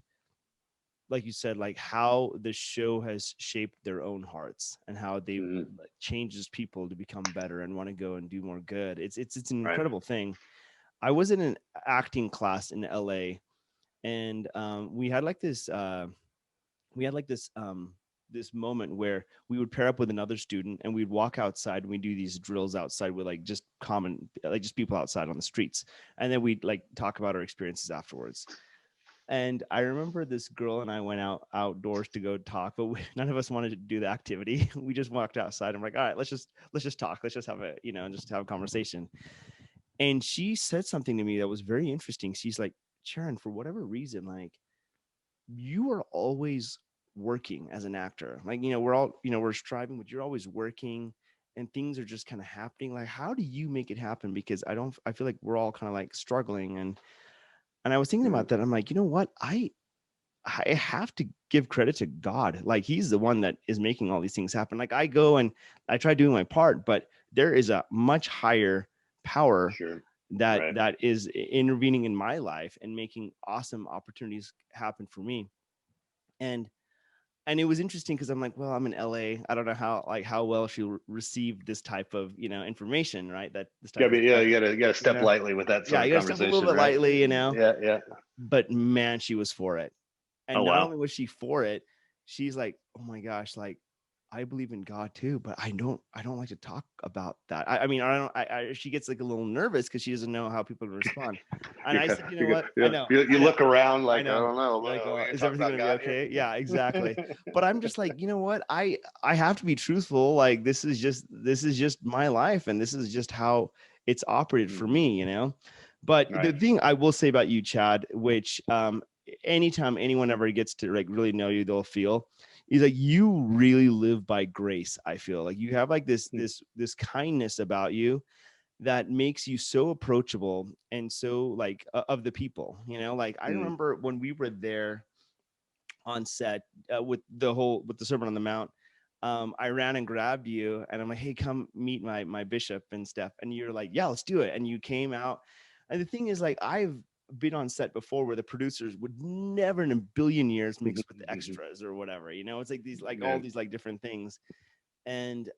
like you said, like how the show has shaped their own hearts and how they changes people to become better and want to go and do more good. It's an incredible thing. I was in an acting class in LA, and we had this moment where we would pair up with another student and we'd walk outside and we do these drills outside with just people outside on the streets, and then we'd like talk about our experiences afterwards. And I remember this girl and I went outdoors to go talk, but none of us wanted to do the activity. We just walked outside. I'm like, all right, let's just talk. Let's just have a conversation. And she said something to me that was very interesting. She's like, Sharon, for whatever reason, like, you are always working as an actor. Like, we're all, we're striving, but you're always working and things are just kind of happening. Like, how do you make it happen? Because I feel like we're all kind of like struggling. And I was thinking about that. I'm like, you know what? I have to give credit to God. Like, he's the one that is making all these things happen. Like, I go and I try doing my part, but there is a much higher power that is intervening in my life and making awesome opportunities happen for me. And it was interesting because I'm like, well, I'm in LA. I don't know how well she'll receive this type of, information, right? That this type you gotta step lightly with that sort of conversation. Step a little bit lightly, Yeah. But man, she was for it. And not only was she for it, she's like, oh my gosh, like, I believe in God too, but I don't like to talk about that. I mean, she gets like a little nervous because she doesn't know how people respond. And I said, you know what? I know. You look around like, I don't know. Like, is everything gonna be okay? Yeah, exactly. But I'm just like, you know what? I have to be truthful. Like, this is just my life, and this is just how it's operated for me, But the thing I will say about you, Chad, which anytime anyone ever gets to like really know you, they'll feel, is like, you really live by grace. I feel like you have like this kindness about you that makes you so approachable and so like of the people, like I remember when we were there on set with the Sermon on the Mount. I ran and grabbed you, and I'm like, hey, come meet my bishop and stuff. And you're like, yeah, let's do it. And you came out. And the thing is, like, I've been on set before where the producers would never in a billion years mix with the extras or whatever. You know, it's like these, like all these like different things. And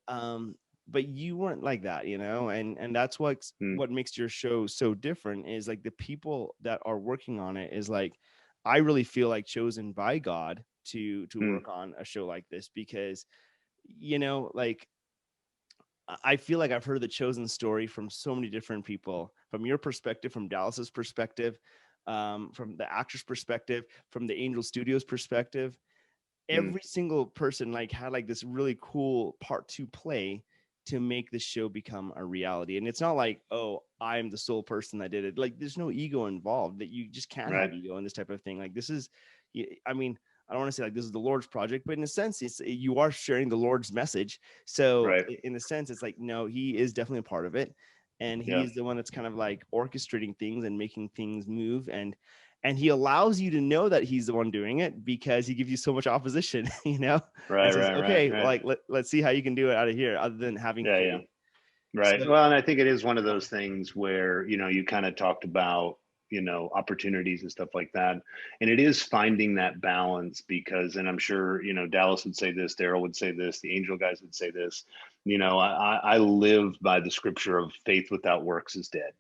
but you weren't like that, you know, and that's what makes your show so different is like the people that are working on it is like, I really feel like chosen by God to work on a show like this, because, you know, like I feel like I've heard the Chosen story from so many different people, from your perspective, from Dallas's perspective, from the actor's perspective, from the Angel Studios perspective. Every single person like had like this really cool part to play to make the show become a reality. And it's not like, oh, I'm the sole person that did it. Like, there's no ego involved. That you just can't have ego in this type of thing. Like, this is, I mean, I don't want to say like this is the Lord's project, but in a sense, you are sharing the Lord's message. So in a sense, it's like, no, he is definitely a part of it. And he is the one that's kind of like orchestrating things and making things move. And he allows you to know that he's the one doing it because he gives you so much opposition, you know, and says, okay, like, let's see how you can do it out of here other than having faith. Right. So, well, and I think it is one of those things where, you know, you kind of talked about, you know, opportunities and stuff like that. And it is finding that balance because, and I'm sure, you know, Dallas would say this, Daryl would say this, the Angel guys would say this, you know, I live by the scripture of faith without works is dead.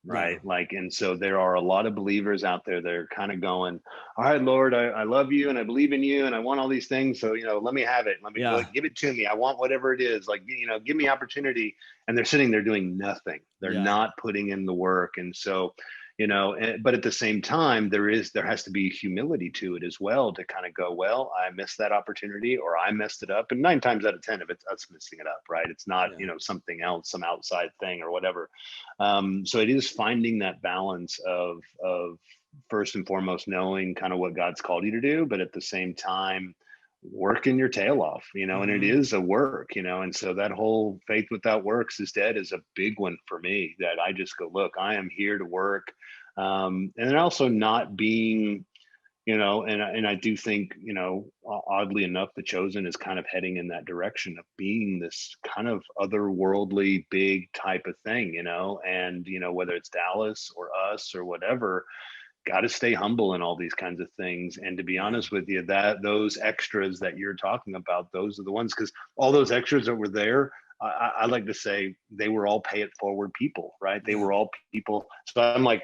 Right. Like, and so there are a lot of believers out there that are kind of going, all right, Lord, I love you and I believe in you and I want all these things. So, you know, let me have it. Let me give it to me. I want whatever it is. Like, you know, give me opportunity. And they're sitting there doing nothing. They're not putting in the work. And so, you know, but at the same time, there has to be humility to it as well to kind of go, well, I missed that opportunity or I messed it up. And 9 times out of 10 of it's us messing it up, right? It's not, you know, something else, some outside thing or whatever. So it is finding that balance of first and foremost, knowing kind of what God's called you to do, but at the same time, working your tail off, you know, and it is a work, you know, and so that whole faith without works is dead is a big one for me that I just go, look, I am here to work. And then also not being, you know, and I do think, you know, oddly enough, The Chosen is kind of heading in that direction of being this kind of otherworldly big type of thing, you know, and, you know, whether it's Dallas or us or whatever, got to stay humble in all these kinds of things. And to be honest with you, that those extras that you're talking about, those are the ones, because all those extras that were there, I like to say they were all pay it forward people, right? They were all people. So I'm like,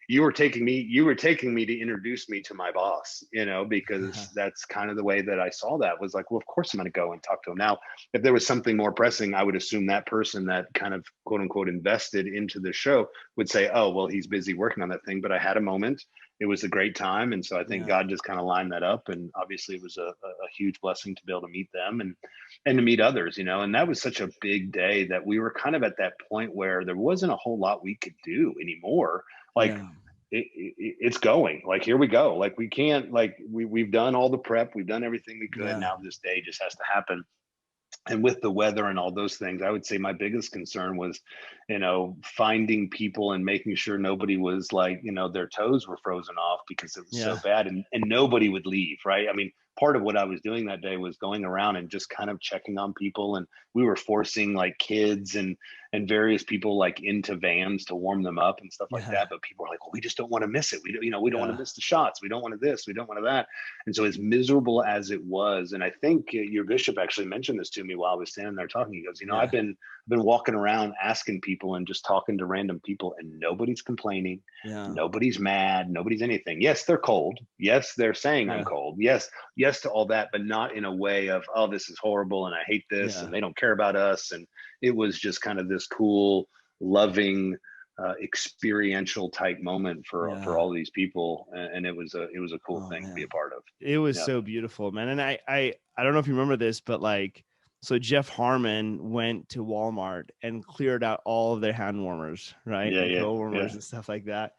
you were taking me to introduce me to my boss, you know, because that's kind of the way that I saw that was like, well, of course I'm going to go and talk to him. Now, if there was something more pressing, I would assume that person that kind of quote unquote invested into the show would say, oh, well, he's busy working on that thing. But I had a moment. It was a great time. And so I think God just kind of lined that up. And obviously it was a huge blessing to be able to meet them and to meet others, you know, and that was such a big day that we were kind of at that point where there wasn't a whole lot we could do anymore. Like it's going, like, here we go. Like, we can't, like, we've done all the prep. We've done everything we could. Now this day just has to happen. And with the weather and all those things, I would say my biggest concern was, you know, finding people and making sure nobody was like, you know, their toes were frozen off because it was so bad and nobody would leave. Right. I mean, part of what I was doing that day was going around and just kind of checking on people. And we were forcing like kids and various people like into vans to warm them up and stuff like that. But people were like, well, we just don't want to miss it. We don't, you know, we don't want to miss the shots. We don't want to this, we don't want to that. And so as miserable as it was, and I think your bishop actually mentioned this to me while I was standing there talking, he goes, you know, I've been walking around asking people and just talking to random people and nobody's complaining. Nobody's mad. Nobody's anything. Yes, they're cold. Yes, they're saying I'm cold. Yes to all that, but not in a way of, oh, this is horrible and I hate this and they don't care about us. And it was just kind of this cool, loving, experiential type moment for all these people. And it was a cool thing to be a part of. It was so beautiful, man. And I don't know if you remember this, but like, so Jeff Harmon went to Walmart and cleared out all of their hand warmers, right? Toe warmers and stuff like that.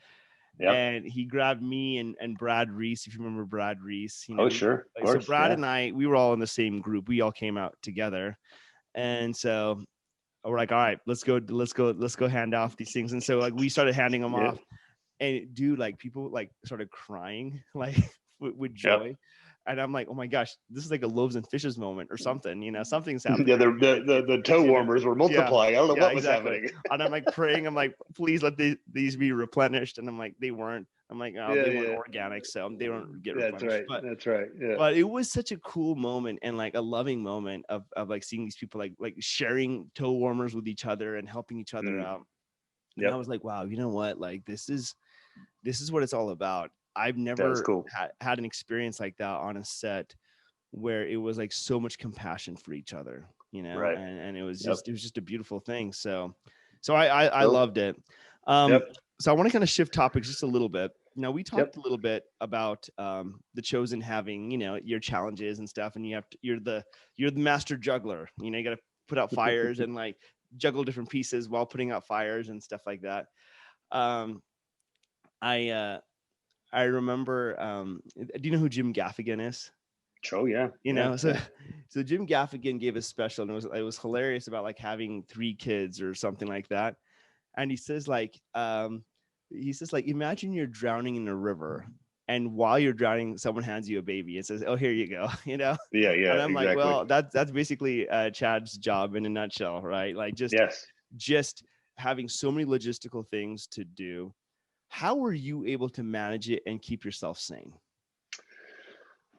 And he grabbed me and Brad Reese, if you remember Brad Reese. You know, sure. Of course, so Brad and I, we were all in the same group. We all came out together. And so we're like, all right, let's go hand off these things. And so like we started handing them off. And dude, like people like started crying like with joy. And I'm like, oh my gosh, this is like a loaves and fishes moment or something, something's happening. Yeah, the toe warmers were multiplying. I don't know what was happening. And I'm like praying, I'm like, please let these be replenished. And I'm like, they weren't. I'm like, oh, they weren't organic, so they don't get replenished. That's right. Yeah. But it was such a cool moment and like a loving moment of like seeing these people like sharing toe warmers with each other and helping each other out. And I was like, wow, you know what? Like this is what it's all about. I've never had an experience like that on a set where it was like so much compassion for each other, Right. and it was just a beautiful thing. So I loved it. So I want to kind of shift topics just a little bit. Now we talked a little bit about The Chosen having, your challenges and stuff, and you're the master juggler. You got to put out fires and like juggle different pieces while putting out fires and stuff like that. I remember, do you know who Jim Gaffigan is? Oh yeah. So Jim Gaffigan gave a special, and it was hilarious about like having 3 kids or something like that. And he says like, imagine you're drowning in a river, and while you're drowning, someone hands you a baby and says, "Oh, here you go." Yeah. And I'm exactly. like, well, that's basically Chad's job in a nutshell, right? Like just having so many logistical things to do. How were you able to manage it and keep yourself sane?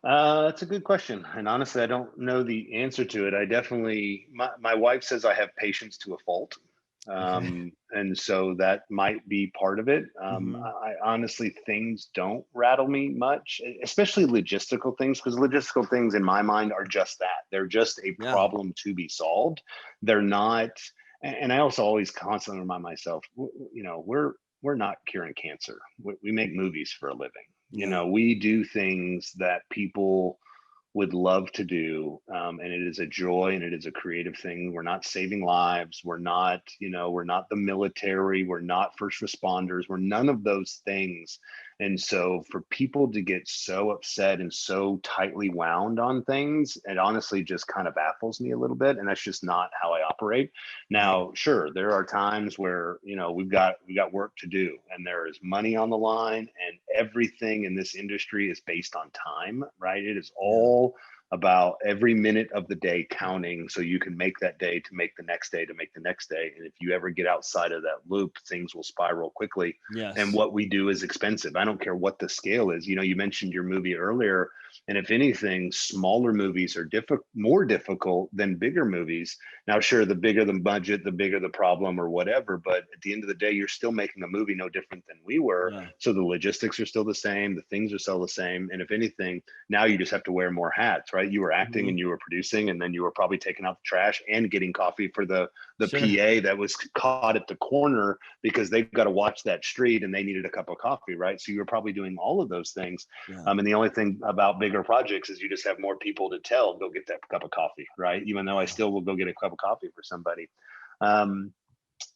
That's a good question. And honestly, I don't know the answer to it. I definitely, my wife says I have patience to a fault. And so that might be part of it. I honestly, things don't rattle me much, especially logistical things, because logistical things in my mind are just that. They're just a problem to be solved. They're not. And I also always constantly remind myself, we're not curing cancer. We make movies for a living. We do things that people would love to do, and it is a joy and it is a creative thing. We're not saving lives. We're not the military. We're not first responders. We're none of those things. And so for people to get so upset and so tightly wound on things, it honestly just kind of baffles me a little bit. And that's just not how I operate. Now, sure, there are times where, we've got work to do, and there is money on the line, and everything in this industry is based on time, right? It is all about every minute of the day counting, so you can make that day to make the next day to make the next day. And if you ever get outside of that loop, things will spiral quickly. And what we do is expensive. I don't care what the scale is. You mentioned your movie earlier, and if anything, smaller movies are more difficult than bigger movies. Now, sure, the bigger the budget, the bigger the problem or whatever, but at the end of the day, you're still making a movie no different than we were. So the logistics are still the same, the things are still the same. And if anything, now you just have to wear more hats, right? You were acting and you were producing, and then you were probably taking out the trash and getting coffee for the PA that was caught at the corner because they've got to watch that street and they needed a cup of coffee, right? So you were probably doing all of those things. And the only thing about bigger projects is you just have more people to tell, go get that cup of coffee, right? Even though I still will go get a cup of coffee for somebody.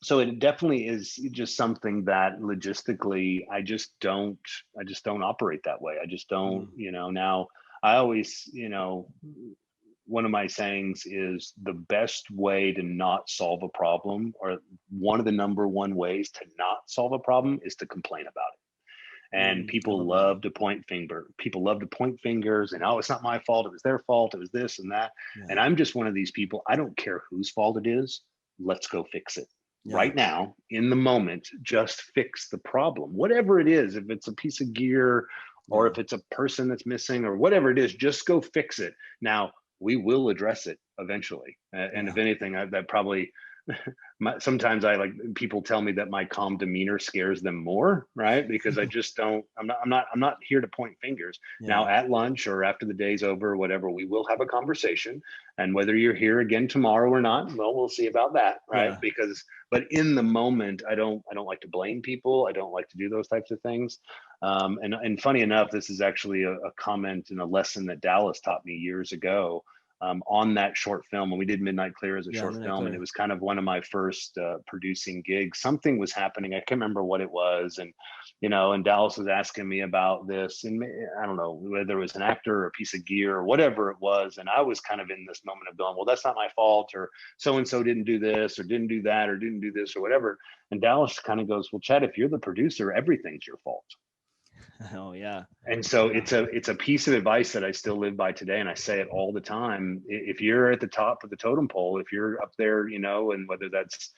So it definitely is just something that logistically, I just don't operate that way. I just don't, now I always, one of my sayings is the best way to not solve a problem, or one of the number one ways to not solve a problem, is to complain about it. And people love to point fingers and, oh, it's not my fault. It was their fault. It was this and that. And I'm just one of these people. I don't care whose fault it is. Let's go fix it. Right now, in the moment, just fix the problem. Whatever it is, if it's a piece of gear or if it's a person that's missing or whatever it is, just go fix it. Now, we will address it eventually. And if anything, that probably... sometimes people tell me that my calm demeanor scares them more, right? Because I just don't, I'm not here to point fingers. Now at lunch or after the day's over or whatever, we will have a conversation, and whether you're here again tomorrow or not, well, we'll see about that, right? But in the moment, I don't like to blame people. I don't like to do those types of things. And funny enough, this is actually a comment and a lesson that Dallas taught me years ago. On that short film, and we did Midnight Clear as a short film, and it was kind of one of my first producing gigs. Something was happening, I can't remember what it was, and and Dallas was asking me about this, and I don't know whether it was an actor or a piece of gear or whatever it was, and I was kind of in this moment of going, well, that's not my fault, or so and so didn't do this or didn't do that or didn't do this or whatever. And Dallas kind of goes, well, Chad, if you're the producer, everything's your fault. Oh yeah. And so it's a piece of advice that I still live by today, and I say it all the time. If you're at the top of the totem pole, if you're up there, and whether that's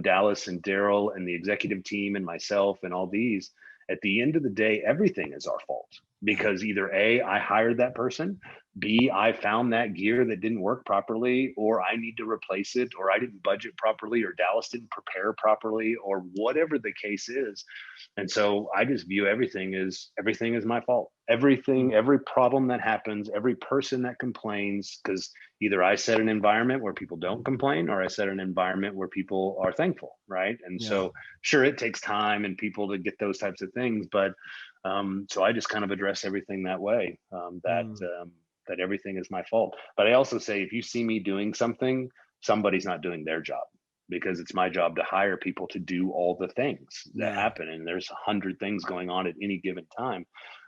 Dallas and Daryl and the executive team and myself and all these, at the end of the day, everything is our fault, because either A, I hired that person, B, I found that gear that didn't work properly, or I need to replace it, or I didn't budget properly, or Dallas didn't prepare properly, or whatever the case is. And so I just view everything is my fault. Everything, every problem that happens, every person that complains, because either I set an environment where people don't complain, or I set an environment where people are thankful, right? And so sure, it takes time and people to get those types of things, but so I just kind of address everything that way, that everything is my fault. But I also say, if you see me doing something, somebody's not doing their job, because it's my job to hire people to do all the things that happen. And there's 100 things going on at any given time.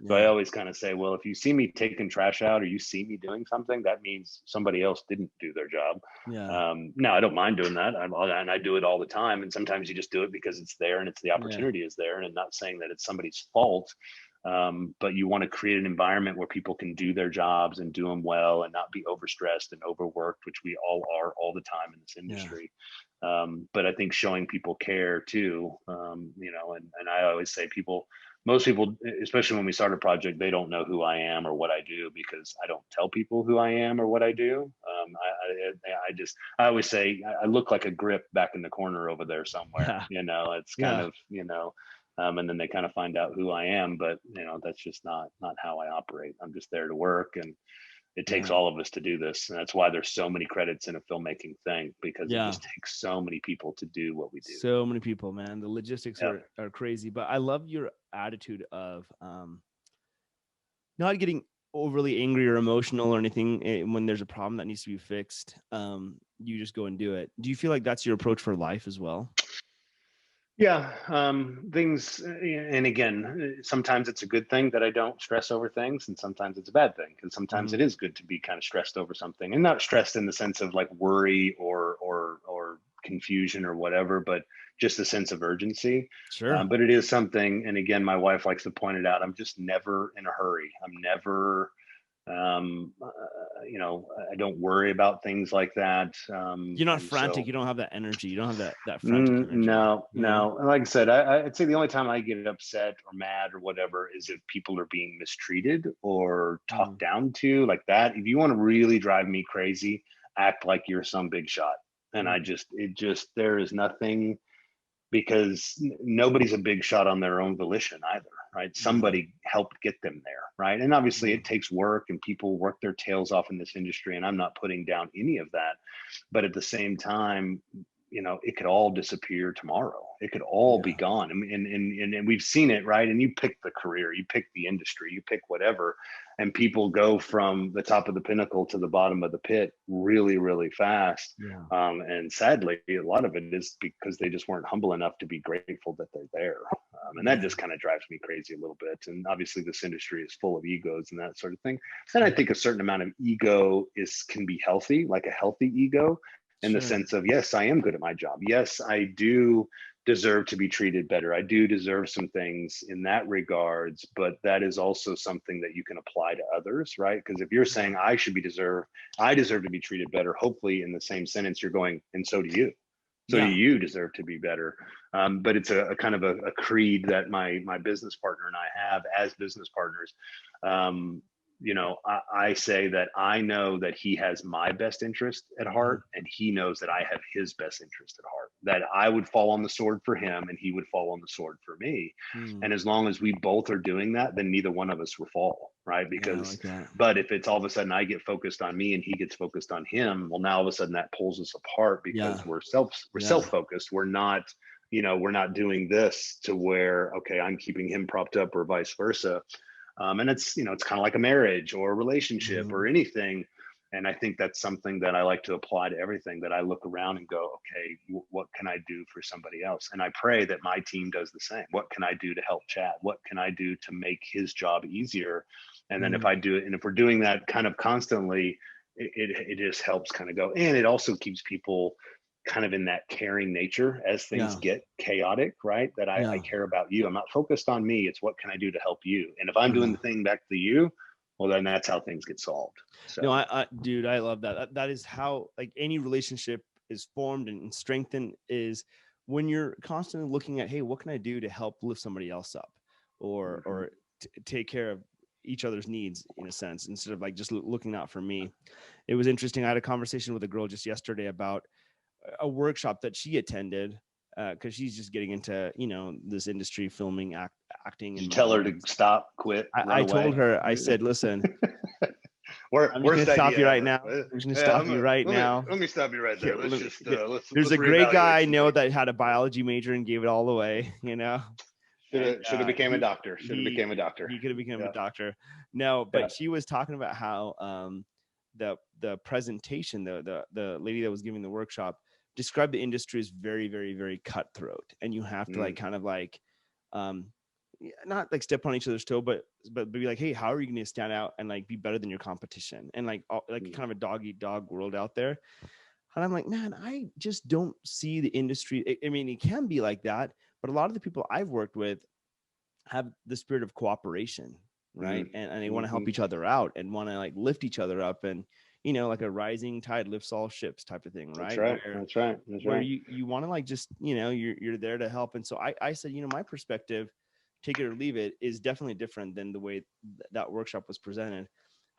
So I always kind of say, well, if you see me taking trash out, or you see me doing something, that means somebody else didn't do their job. Now I don't mind doing that. And I do it all the time. And sometimes you just do it because it's there and it's the opportunity is there. And I'm not saying that it's somebody's fault. But you want to create an environment where people can do their jobs and do them well, and not be overstressed and overworked, which we all are all the time in this industry. But I think showing people care too, and I always say most people, especially when we start a project, they don't know who I am or what I do, because I don't tell people who I am or what I do. I always say I look like a grip back in the corner over there somewhere. It's kind of, and then they kind of find out who I am, but that's just not how I operate. I'm just there to work, and it takes all of us to do this. And that's why there's so many credits in a filmmaking thing, because it just takes so many people to do what we do. So many people, man. The logistics are crazy, but I love your attitude of not getting overly angry or emotional or anything when there's a problem that needs to be fixed. You just go and do it. Do you feel like that's your approach for life as well? Yeah, things, and again, sometimes it's a good thing that I don't stress over things, and sometimes it's a bad thing. And sometimes it is good to be kind of stressed over something, and not stressed in the sense of like worry or confusion or whatever, but just a sense of urgency. Sure. But it is something, and again, my wife likes to point it out. I'm just never in a hurry. I'm never, I don't worry about things like that. You're not frantic. So, you don't have that energy. You don't have that frantic energy. No. And like I said, I'd say the only time I get upset or mad or whatever is if people are being mistreated or talked down to, like that. If you want to really drive me crazy, act like you're some big shot. And there is nothing, because nobody's a big shot on their own volition either, right? Somebody helped get them there, right? And obviously it takes work, and people work their tails off in this industry, and I'm not putting down any of that. But at the same time, it could all disappear tomorrow. It could all be gone. And we've seen it, right? And you pick the career, you pick the industry, you pick whatever, and people go from the top of the pinnacle to the bottom of the pit really, really fast. And sadly, a lot of it is because they just weren't humble enough to be grateful that they're there. And that just kind of drives me crazy a little bit. And obviously this industry is full of egos and that sort of thing. And I think a certain amount of ego can be healthy, like a healthy ego, in the sense of, yes, I am good at my job. Yes, I do deserve to be treated better. I do deserve some things in that regards, but that is also something that you can apply to others, right? Because if you're saying I deserve to be treated better, hopefully in the same sentence, you're going, and so do you. So do you deserve to be better. But it's a kind of a creed that my business partner and I have as business partners. I say that I know that he has my best interest at heart, and he knows that I have his best interest at heart, that I would fall on the sword for him and he would fall on the sword for me. And as long as we both are doing that, then neither one of us will fall, right? Because, but if it's all of a sudden I get focused on me and he gets focused on him, well, now all of a sudden that pulls us apart, because we're self-focused. We're not doing this to where, okay, I'm keeping him propped up, or vice versa. And it's kind of like a marriage or a relationship or anything. And I think that's something that I like to apply to everything, that I look around and go, okay, what can I do for somebody else? And I pray that my team does the same. What can I do to help Chad? What can I do to make his job easier? And then if I do it, and if we're doing that kind of constantly, it just helps kind of go. And it also keeps people kind of in that caring nature as things get chaotic, right? That I care about you. I'm not focused on me. It's what can I do to help you? And if I'm doing the thing back to you, well, then that's how things get solved. So No, dude, I love that. That is how like any relationship is formed and strengthened, is when you're constantly looking at, hey, what can I do to help lift somebody else up, or take care of each other's needs in a sense, instead of like just looking out for me. It was interesting. I had a conversation with a girl just yesterday about a workshop that she attended, because she's just getting into, this industry, filming, acting. Did you tell her to stop, quit? I told her, I said, listen, I'm just going to stop you right now. I'm just going to stop you right now. Let me stop you right there. Let's just, there's a great guy I know that had a biology major and gave it all away, Should have became a doctor. He could have become a doctor. No, but she was talking about how the presentation, the lady that was giving the workshop, described the industry as very, very, very cutthroat, and you have to like kind of like not like step on each other's toe, but be like, hey, how are you going to stand out and like be better than your competition, and like kind of a dog eat dog world out there. And I'm like, man, I just don't see the industry. I mean, it can be like that, but a lot of the people I've worked with have the spirit of cooperation, right? And they want to help each other out and want to like lift each other up, and like a rising tide lifts all ships type of thing, right? That's right. Where you want to like just you're there to help. And so I said, my perspective, take it or leave it, is definitely different than the way that workshop was presented.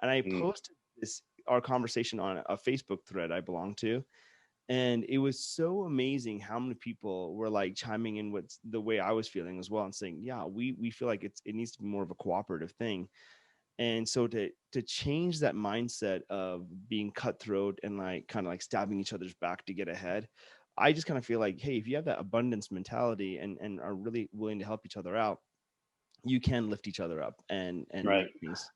And I posted our conversation on a Facebook thread I belong to. And it was so amazing how many people were like chiming in with the way I was feeling as well, and saying, yeah, we feel like it needs to be more of a cooperative thing. And so to change that mindset of being cutthroat and like kind of like stabbing each other's back to get ahead, I just kind of feel like, hey, if you have that abundance mentality and are really willing to help each other out, you can lift each other up and right.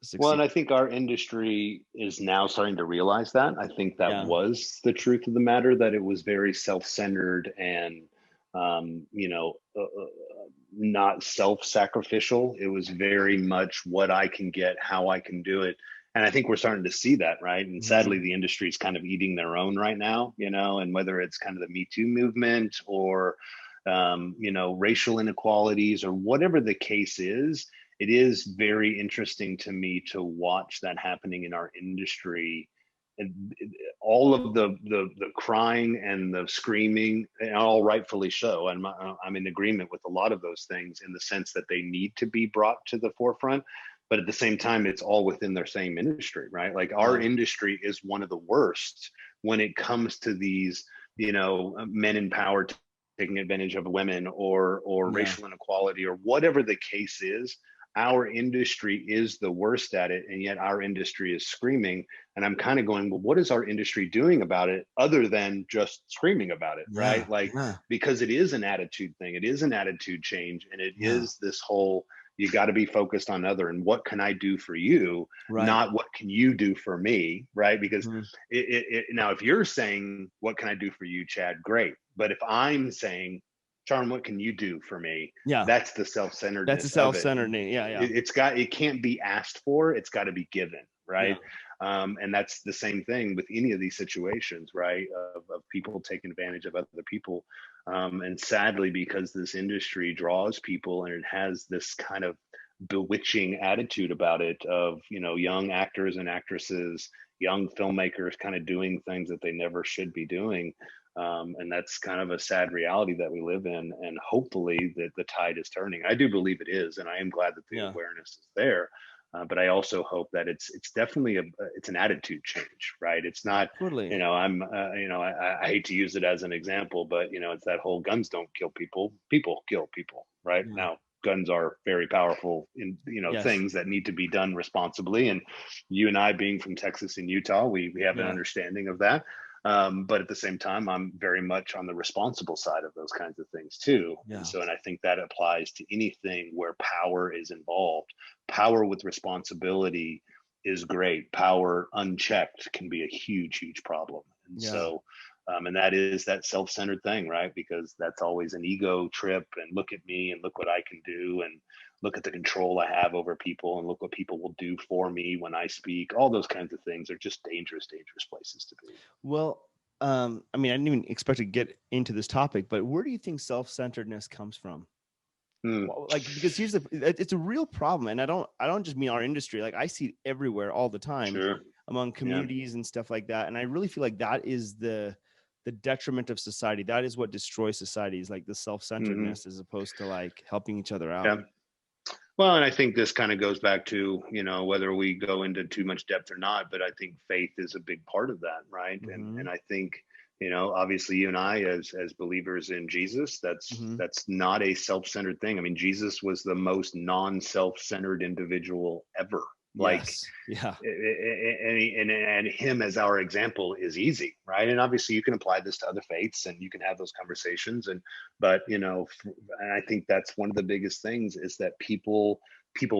Succeed. Well, and I think our industry is now starting to realize that. I think that was the truth of the matter, that it was very self-centered and not self-sacrificial. It was very much what I can get, how I can do it. And I think we're starting to see that, right? And sadly, the industry is kind of eating their own right now, and whether it's kind of the Me Too movement or racial inequalities or whatever the case is, it is very interesting to me to watch that happening in our industry. And all of the crying and the screaming, and all rightfully so. And I'm in agreement with a lot of those things in the sense that they need to be brought to the forefront. But at the same time, it's all within their same industry, right? Like our industry is one of the worst when it comes to these, men in power taking advantage of women or racial inequality or whatever the case is. Our industry is the worst at it, and yet our industry is screaming. And I'm kind of going, well, what is our industry doing about it other than just screaming about it, right? Because it is an attitude thing. It is an attitude change. And it is this whole, you got to be focused on other and what can I do for you, not what can you do for me, right? Because now, if you're saying, what can I do for you, Chad? Great. But if I'm saying, Charm, what can you do for me? Yeah, that's the self-centeredness. That's the self-centeredness. It can't be asked for. It's got to be given, right? And that's the same thing with any of these situations, right? Of people taking advantage of other people. And sadly, because this industry draws people and it has this kind of bewitching attitude about it of, young actors and actresses, young filmmakers kind of doing things that they never should be doing. And that's kind of a sad reality that we live in. And hopefully that the tide is turning. I do believe it is. And I am glad that the awareness is there. But I also hope that it's definitely it's an attitude change, right? It's not, totally. I hate to use it as an example, but it's that whole guns don't kill people, people kill people, right? Now, guns are very powerful in things that need to be done responsibly. And you and I, being from Texas and Utah, we have an understanding of that. But at the same time, I'm very much on the responsible side of those kinds of things too. And I think that applies to anything where power is involved. Power with responsibility is great. Power unchecked can be a huge, huge problem. And so, and that is that self-centered thing, right? Because that's always an ego trip, and look at me and look what I can do, and look at the control I have over people, and look what people will do for me when I speak. All those kinds of things are just dangerous, dangerous places to be. Well, I mean, I didn't even expect to get into this topic, but where do you think self-centeredness comes from? Like, because it's a real problem, and I don't just mean our industry. Like, I see it everywhere all the time, Sure. among communities and stuff like that. And I really feel like that is the detriment of society. That is what destroys society, is like the self-centeredness, as opposed to like helping each other out. Yeah. Well, and I think this kind of goes back to, whether we go into too much depth or not, but I think faith is a big part of that, right? And I think, obviously you and I as believers in Jesus, that's not a self-centered thing. I mean, Jesus was the most non-self-centered individual ever. Like, yeah. And him as our example is easy, right? And obviously you can apply this to other faiths and you can have those conversations. But and I think that's one of the biggest things, is that people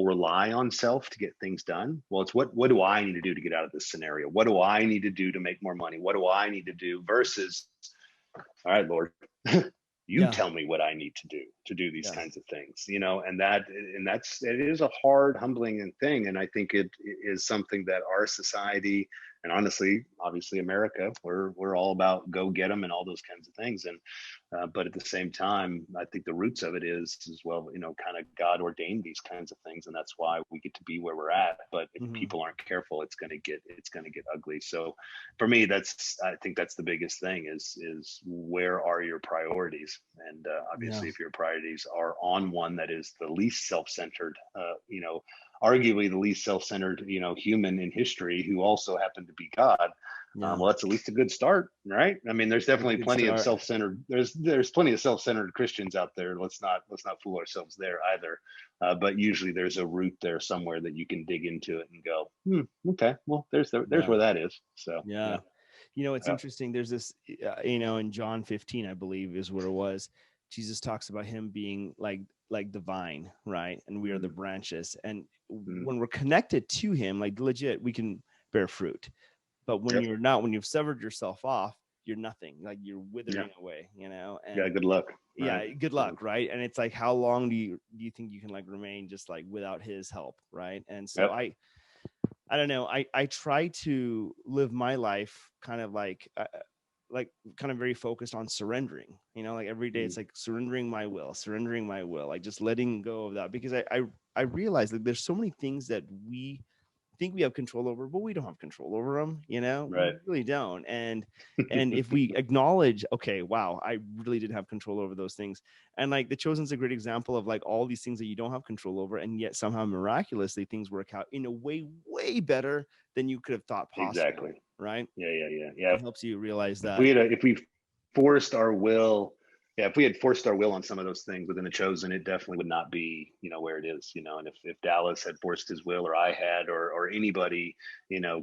rely on self to get things done. Well, it's what do I need to do to get out of this scenario? What do I need to do to make more money? What do I need to do? Versus, all right, Lord, you tell me what I need to do these kinds of things, it is a hard, humbling thing. And I think it is something that our society, and obviously America, we're all about go get them and all those kinds of things. And but at the same time, I think the roots of it is as well, kind of God ordained these kinds of things, and that's why we get to be where we're at. But if people aren't careful, it's going to get ugly. So for me, I think that's the biggest thing, is where are your priorities? And obviously, if your priorities are on one that is the least self-centered, arguably the least self-centered, human in history, who also happened to be God. Well, that's at least a good start, right? I mean, there's definitely plenty of self-centered. There's plenty of self-centered Christians out there. Let's not fool ourselves there either. But usually there's a root there somewhere that you can dig into it and go, okay, well, there's where that is. So yeah. It's interesting. There's this, in John 15, I believe is where it was. Jesus talks about him being like the vine, right? And we are the branches. And when we're connected to him, like legit, we can bear fruit. But when you're not, when you've severed yourself off, you're nothing. Like, you're withering away, And good luck. Yeah, good luck, right? And it's like, how long do you think you can like remain just like without his help, right? And so I don't know. I try to live my life kind of like kind of very focused on surrendering, like every day it's like surrendering my will, like just letting go of that, because I realize that there's so many things that we think we have control over, but we don't have control over them, Right. We really don't. And if we acknowledge, okay, wow, I really did have control over those things. And like The Chosen's a great example of like all these things that you don't have control over, and yet somehow miraculously things work out in a way better than you could have thought possible. Exactly. Right. Yeah. It helps you realize that if we forced our will, if we had forced our will on some of those things within The Chosen, it definitely would not be, where it is, and if Dallas had forced his will, or I had, or anybody,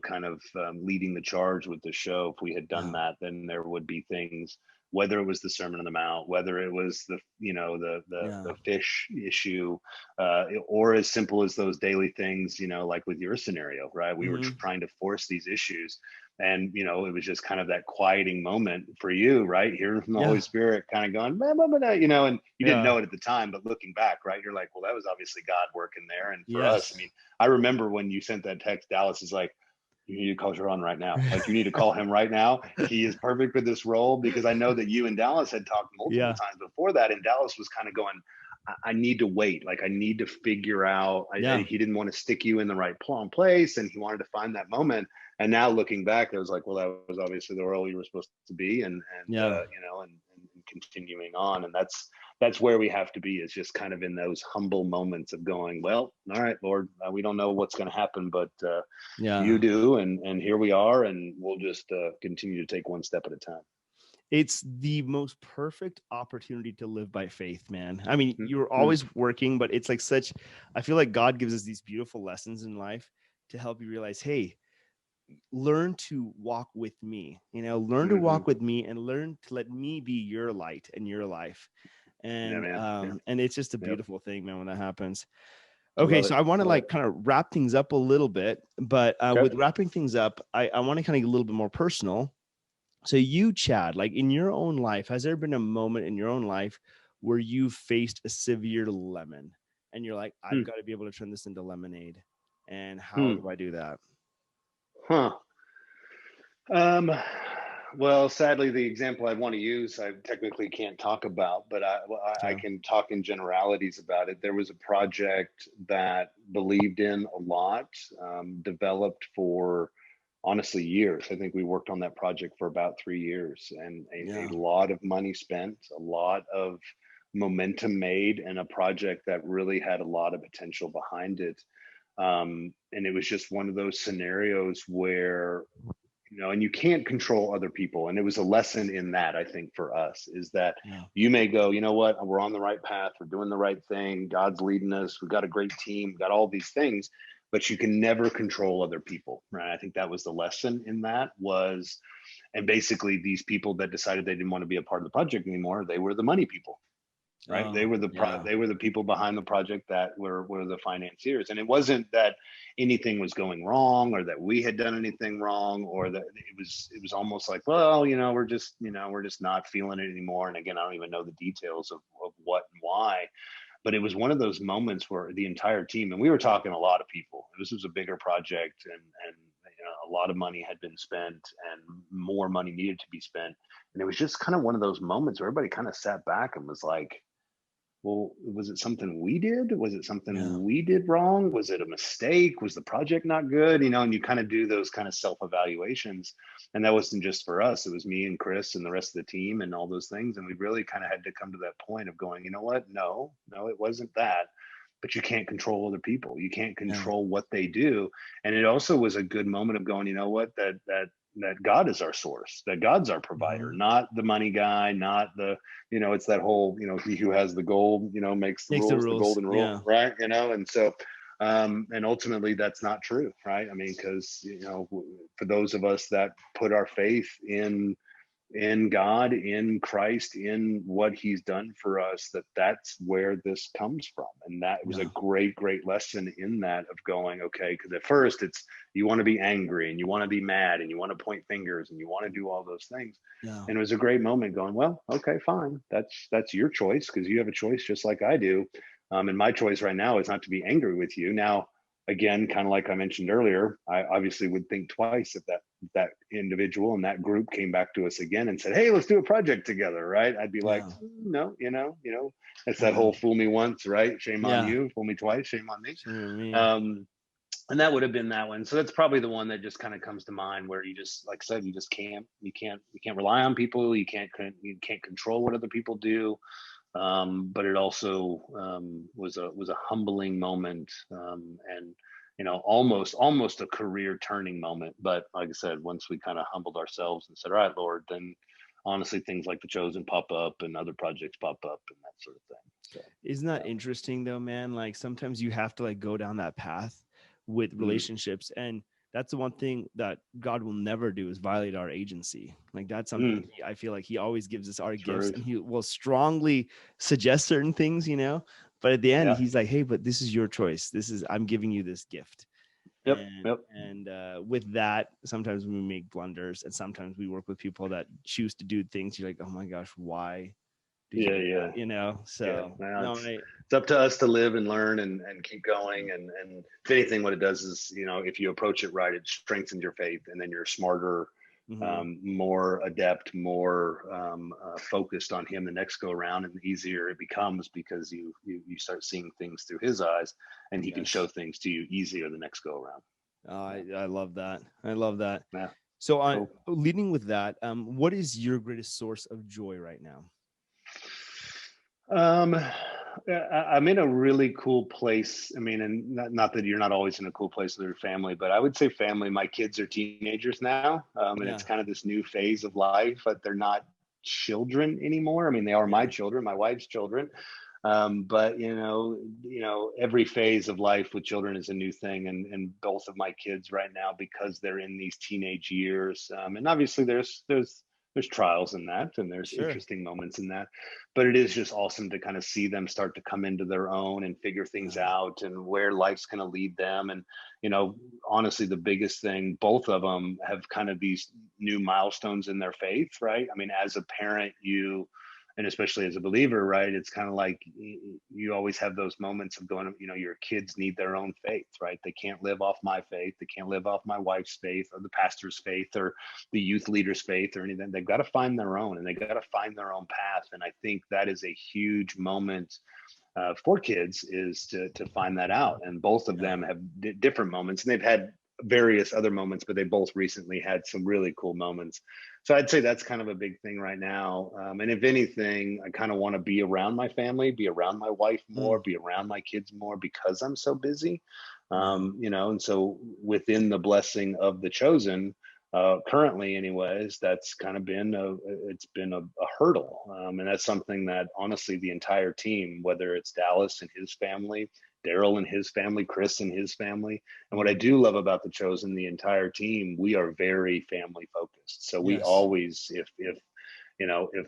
kind of leading the charge with the show, if we had done that, then there would be things, whether it was the Sermon on the Mount, whether it was the fish issue, or as simple as those daily things, like with your scenario, right? We were trying to force these issues. And, it was just kind of that quieting moment for you, right? Hearing from the Holy Spirit kind of going, and you didn't know it at the time, but looking back, right, you're like, well, that was obviously God working there. And for us, I mean, I remember when you sent that text, Dallas is like, you need to call Sharon right now. Like, you need to call him right now. He is perfect for this role, because I know that you and Dallas had talked multiple times before that. And Dallas was kind of going, I need to wait. Like, I need to figure out, he didn't want to stick you in the right place, and he wanted to find that moment. And now looking back, I was like, well, that was obviously the role you were supposed to be, and continuing on. And that's where we have to be, is just kind of in those humble moments of going, well, all right, Lord, we don't know what's going to happen, but you do. And here we are, and we'll just continue to take one step at a time. It's the most perfect opportunity to live by faith, man. I mean, you're always working, but it's like I feel like God gives us these beautiful lessons in life to help you realize, hey, learn to walk with me, learn to walk with me, and learn to let me be your light in your life. And and it's just a beautiful thing, man, when that happens. Okay, so I want to kind of wrap things up a little bit, but with wrapping things up, I want to kind of get a little bit more personal. So you, Chad, like in your own life, has there been a moment in your own life where you faced a severe lemon and you're like, I've got to be able to turn this into lemonade? And how do I do that? Well, sadly, the example I want to use, I technically can't talk about, but I Sure. can talk in generalities about it. There was a project that believed in a lot, developed for honestly years. I think we worked on that project for about 3 years, and Yeah. a lot of money spent, a lot of momentum made, and a project that really had a lot of potential behind it. And it was just one of those scenarios where, and you can't control other people. And it was a lesson in that, I think, for us, is that Yeah. you may go, you know what, we're on the right path, we're doing the right thing, God's leading us, we've got a great team, got all these things, but you can never control other people, right? I think that was the lesson in that was, and basically these people that decided they didn't want to be a part of the project anymore, they were the money people, right? They Oh, were yeah. they were the people behind the project that were the financiers. And it wasn't that anything was going wrong or that we had done anything wrong, or that it was almost like, well, we're just not feeling it anymore. And again, I don't even know the details of what and why, but it was one of those moments where the entire team, and we were talking a lot of people, this was a bigger project, and a lot of money had been spent and more money needed to be spent. And it was just kind of one of those moments where everybody kind of sat back and was like, well, was it something we did? Was it Yeah. something we did wrong? Was it a mistake? Was the project not good? And you kind of do those kind of self-evaluations. And that wasn't just for us. It was me and Chris and the rest of the team and all those things. And we really kind of had to come to that point of going, you know what? No, it wasn't that. But you can't control other people. You can't Yeah. control what they do. And it also was a good moment of going, you know what? That God is our source, that God's our provider, not the money guy, not it's that whole, he who has the gold, makes the Makes the rules, the rules. golden rule, Yeah. right? And so, and ultimately that's not true, right? I mean, because, for those of us that put our faith in God, in Christ, in what he's done for us, that's where this comes from. And that was a Yeah. great lesson in that, of going, okay, because at first it's, you want to be angry and you want to be mad and you want to point fingers and you want to do all those things. Yeah. And it was a great moment going, well, okay, fine. That's your choice, because you have a choice just like I do. And my choice right now is not to be angry with you. Now, again, kind of like I mentioned earlier, I obviously would think twice if that individual and that group came back to us again and said, hey, let's do a project together, right? I'd be like, Yeah. no, it's that whole fool me once, right? Shame on Yeah. you. Fool me twice, shame on me. Shame on me. And that would have been that one. So that's probably the one that just kind of comes to mind, where you just, like I said, you just can't rely on people. You can't control what other people do. But it also was a humbling moment, and almost a career turning moment. But like I said, once we kind of humbled ourselves and said, all right, Lord, then honestly things like The Chosen pop up and other projects pop up and that sort of thing. So, Isn't that interesting though, man? Like sometimes you have to like go down that path with relationships, and that's the one thing that God will never do, is violate our agency. Like that's something I feel like he always gives us our gifts, and he will strongly suggest certain things, but at the end he's like, hey, but this is your choice. I'm giving you this gift. And with that, sometimes we make blunders, and sometimes we work with people that choose to do things. You're like, oh my gosh, why? So it's up to us to live and learn and keep going. And if anything, what it does is, if you approach it right, it strengthens your faith, and then you're smarter, more adept, more focused on him the next go around, and the easier it becomes, because you start seeing things through his eyes, and he can show things to you easier the next go around. I love that. I love that. Yeah. So leading with that, what is your greatest source of joy right now? I'm in a really cool place. I mean, and not that you're not always in a cool place with your family, but I would say family. My kids are teenagers now, and it's kind of this new phase of life, but they're not children anymore. I mean, they are my children, my wife's children. But every phase of life with children is a new thing, and both of my kids right now, because they're in these teenage years, and obviously there's trials in that, and there's interesting moments in that, but it is just awesome to kind of see them start to come into their own and figure things out, and where life's going to lead them. And honestly, the biggest thing, both of them have kind of these new milestones in their faith, right? I mean, as a parent, and especially as a believer, right? It's kind of like you always have those moments of going, your kids need their own faith, right? They can't live off my faith. They can't live off my wife's faith or the pastor's faith or the youth leader's faith or anything. They've got to find their own, and they got to find their own path. And I think that is a huge moment for kids, is to find that out. And both of them have different moments, and they've had various other moments, but they both recently had some really cool moments. So I'd say that's kind of a big thing right now. And if anything, I kind of want to be around my family, be around my wife more, be around my kids more, because I'm so busy. And so within the blessing of the chosen, currently anyways, that's kind of been a hurdle. And that's something that honestly the entire team, whether it's Dallas and his family, Daryl and his family, Chris and his family. And what I do love about the chosen, the entire team, we are very family focused. So we always, if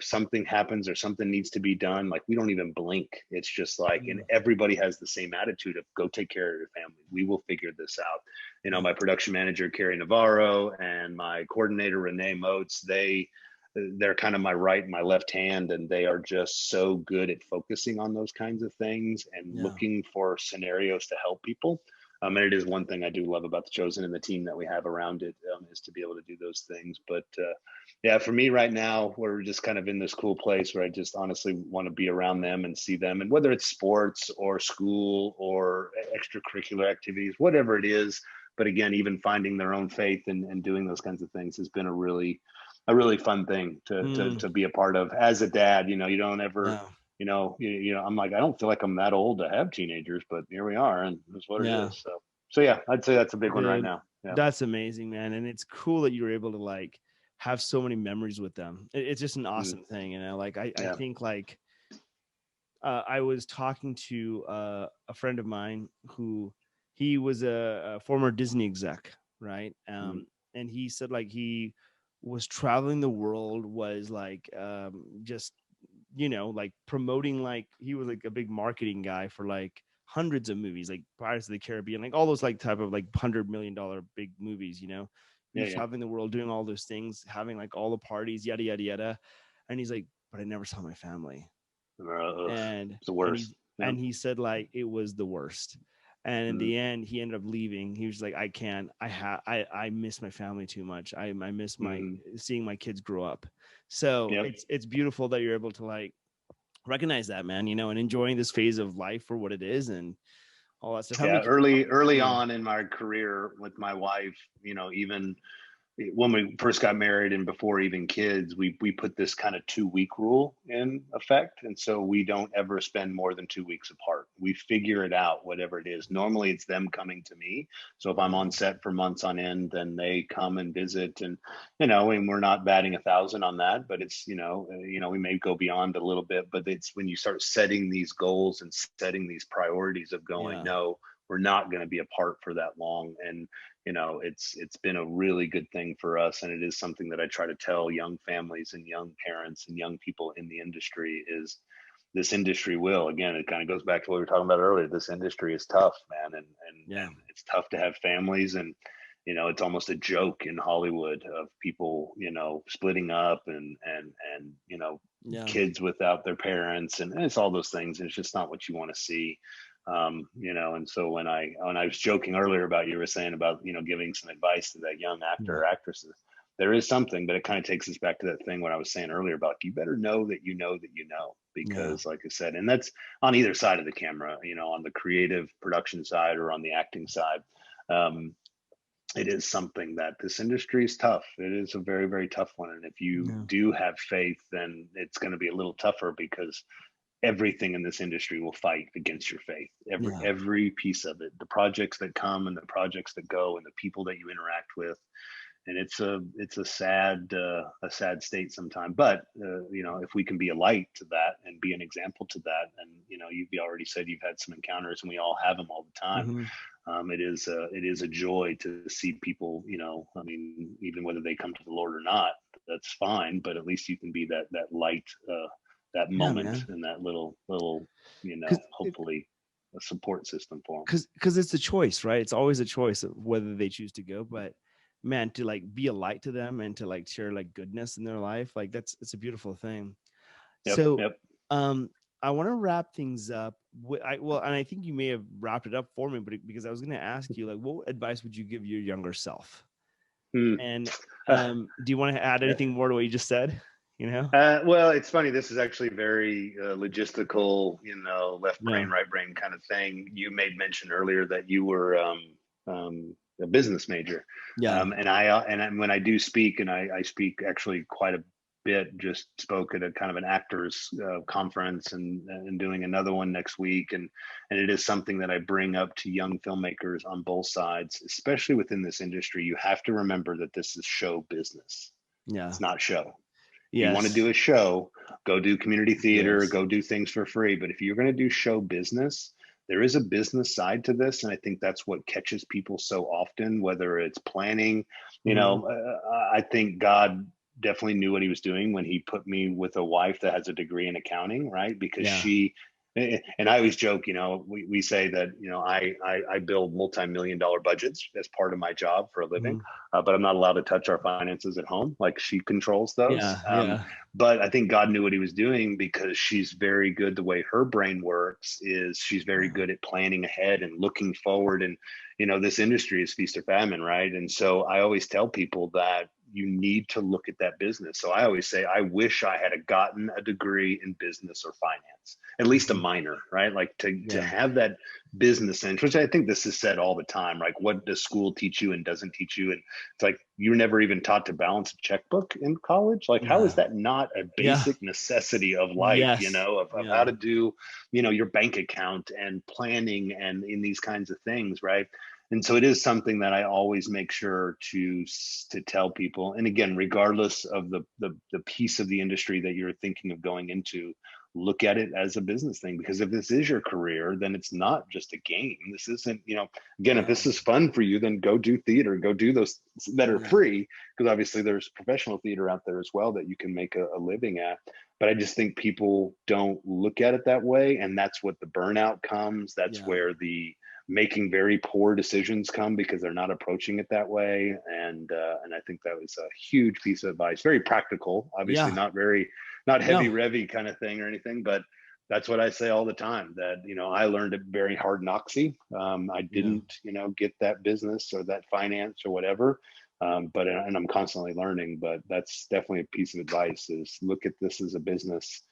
something happens or something needs to be done, like we don't even blink. It's just like, and everybody has the same attitude of go take care of your family. We will figure this out. My production manager, Carrie Navarro, and my coordinator, Renee Motes, they're kind of my right and my left hand, and they are just so good at focusing on those kinds of things and looking for scenarios to help people. And it is one thing I do love about the chosen and the team that we have around it, is to be able to do those things. But for me right now, we're just kind of in this cool place where I just honestly want to be around them and see them, and whether it's sports or school or extracurricular activities, whatever it is. But again, even finding their own faith and doing those kinds of things has been a really fun thing to be a part of as a dad. You don't ever, I'm like, I don't feel like I'm that old to have teenagers, but here we are, and that's what it is. So yeah, I'd say that's a big one right now. Yeah. That's amazing, man. And it's cool that you were able to like have so many memories with them. It's just an awesome thing. Like, I think like, I was talking to a friend of mine who he was a former Disney exec, right? And he said like he was traveling the world, was like just like promoting, like he was like a big marketing guy for like hundreds of movies, like Pirates of the Caribbean, like all those like type of like $100 million big movies, he was traveling the world doing all those things, having like all the parties, yada yada yada. And he's like, but I never saw my family. And it's the worst. And he said like it was the worst. And in the end, he ended up leaving. He was like, I can't, I miss my family too much. I miss seeing my kids grow up. So it's beautiful that you're able to like recognize that, man, and enjoying this phase of life for what it is and all that stuff. Early on in my career with my wife, even when we first got married and before even kids, we put this kind of 2-week rule in effect. And so we don't ever spend more than 2 weeks apart. We figure it out, whatever it is. Normally it's them coming to me. So if I'm on set for months on end, then they come and visit, and, and we're not batting 1,000 on that, but it's, we may go beyond a little bit, but it's when you start setting these goals and setting these priorities of going, no, we're not going to be apart for that long. And, it's been a really good thing for us. And it is something that I try to tell young families and young parents and young people in the industry is this industry will, again, it kind of goes back to what we were talking about earlier. This industry is tough, man. And it's tough to have families. And, it's almost a joke in Hollywood of people, splitting up and kids without their parents. And it's all those things. It's just not what you want to see. And so when I was joking earlier about, you were saying about, giving some advice to that young actor or actresses, there is something, but it kind of takes us back to that thing what I was saying earlier about you better know that you know that you know, because like I said, and that's on either side of the camera, on the creative production side or on the acting side. It is something that this industry is tough. It is a very, very tough one. And if you do have faith, then it's going to be a little tougher, because everything in this industry will fight against your faith. Every piece of it, the projects that come and the projects that go and the people that you interact with. And it's a sad state sometimes, but if we can be a light to that and be an example to that, and you've already said you've had some encounters, and we all have them all the time. It is a joy to see people, even whether they come to the Lord or not, that's fine, but at least you can be that light, that moment, and that little hopefully a support system for them. Because it's a choice, right? It's always a choice of whether they choose to go, but man, to like be a light to them and to like share like goodness in their life, like it's a beautiful thing. So, Yep. I want to wrap things up. And I think you may have wrapped it up for me, but because I was going to ask you, like, what advice would you give your younger self? And do you want to add anything more to what you just said? Well, it's funny. This is actually very logistical, left brain, right brain kind of thing. You made mention earlier that you were a business major. Yeah. And when I do speak, and I speak actually quite a bit, just spoke at a kind of an actors conference and doing another one next week. And it is something that I bring up to young filmmakers on both sides, especially within this industry. You have to remember that this is show business. Yeah. It's not show. Yes. You want to do a show, go do community theater, Yes. go do things for free. But if you're going to do show business, there is a business side to this. And I think that's what catches people so often, whether it's planning, I think God definitely knew what he was doing when he put me with a wife that has a degree in accounting, right? Because and I always joke, we say that, I build multi-million-dollar budgets as part of my job for a living, but I'm not allowed to touch our finances at home. Like, she controls those. But I think God knew what he was doing, because she's very good. The way her brain works is she's very good at planning ahead and looking forward. And, this industry is feast or famine, right? And so I always tell people that you need to look at that business. So I always say, I wish I had gotten a degree in business or finance, at least a minor, right? Like to have that business sense, which I think this is said all the time. Like, what does school teach you and doesn't teach you? And it's like, you're never even taught to balance a checkbook in college. Like, how is that not a basic necessity of life, of how to do, your bank account and planning and in these kinds of things, right? And so it is something that I always make sure to tell people. And again, regardless of the piece of the industry that you're thinking of going into, look at it as a business thing. Because if this is your career, then it's not just a game. This isn't, again, if this is fun for you, then go do theater, go do those that are free. Because obviously there's professional theater out there as well that you can make a living at. But I just think people don't look at it that way. And that's what the burnout comes. That's where the making very poor decisions come, because they're not approaching it that way. And I think that was a huge piece of advice. Very practical, obviously not heavy revy kind of thing or anything, but that's what I say all the time, that, I learned it very hard knocksy. I didn't, get that business or that finance or whatever. But I'm constantly learning, but that's definitely a piece of advice, is look at this as a business.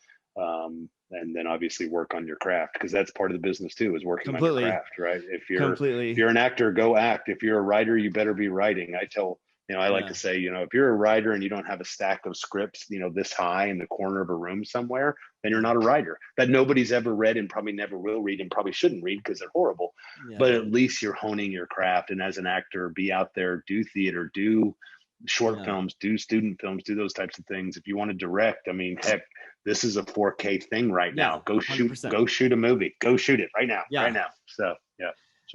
And then obviously work on your craft, because that's part of the business too, is working on your craft, right? If you're an actor, go act. If you're a writer, you better be writing. I tell, I like to say, if you're a writer and you don't have a stack of scripts, this high in the corner of a room somewhere, then you're not a writer that nobody's ever read and probably never will read and probably shouldn't read because they're horrible. But at least you're honing your craft. And as an actor, be out there, do theater, do short films, do student films, do those types of things. If you want to direct, I mean, heck, this is a 4K thing right now. Go 100%. Go shoot a movie. Go shoot it right now. Right now. So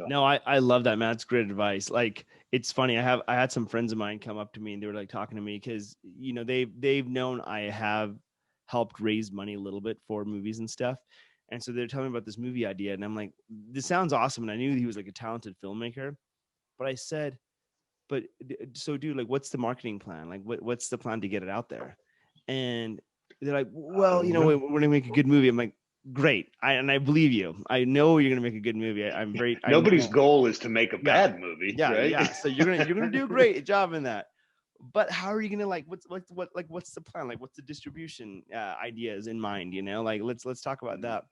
no, I love that, man. It's great advice. Like, it's funny. I had some friends of mine come up to me and they were like talking to me, because they've known I have helped raise money a little bit for movies and stuff. And so they're telling me about this movie idea, and I'm like, this sounds awesome. And I knew he was like a talented filmmaker, but I said, but so dude, like, what's the marketing plan? Like, what's the plan to get it out there? And they're like, well, we're going to make a good movie. I'm like, great. I believe you. I know you're going to make a good movie. I'm very, nobody's goal is to make a bad movie. Right? Yeah. So you're going to do a great job in that. But how are you going to, like, what's the plan? Like, what's the distribution ideas in mind? Like, let's talk about that.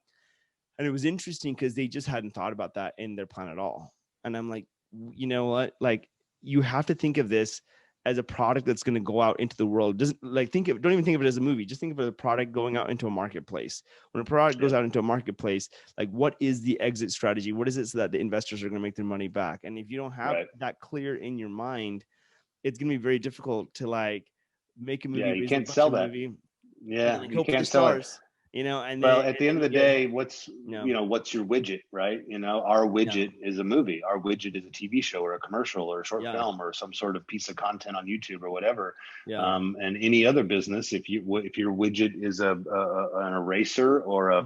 And it was interesting because they just hadn't thought about that in their plan at all. And I'm like, you know what? Like, you have to think of this as a product that's going to go out into the world. Don't even think of it as a movie. Just think of it as a product going out into a marketplace. When a product goes out into a marketplace, like, what is the exit strategy? What is it so that the investors are going to make their money back? And if you don't have that clear in your mind, it's going to be very difficult to, like, make a movie. Yeah, you can't sell that. Yeah, you can't sell it. And well, at the end of the day, what's your widget, right? Our widget is a movie. Our widget is a TV show or a commercial or a short film or some sort of piece of content on YouTube or whatever. And any other business, if your widget is an eraser or a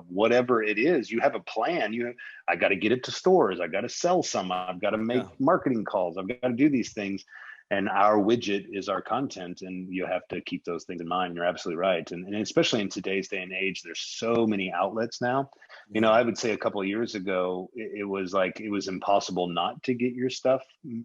whatever it is, you have a plan. I got to get it to stores. I got to sell some. I've got to make marketing calls. I've got to do these things. and our widget is our content, and you have to keep those things in mind. You're absolutely right. And especially in today's day and age, there's so many outlets now. You know, I would say a couple of years ago, it was impossible not to get your stuff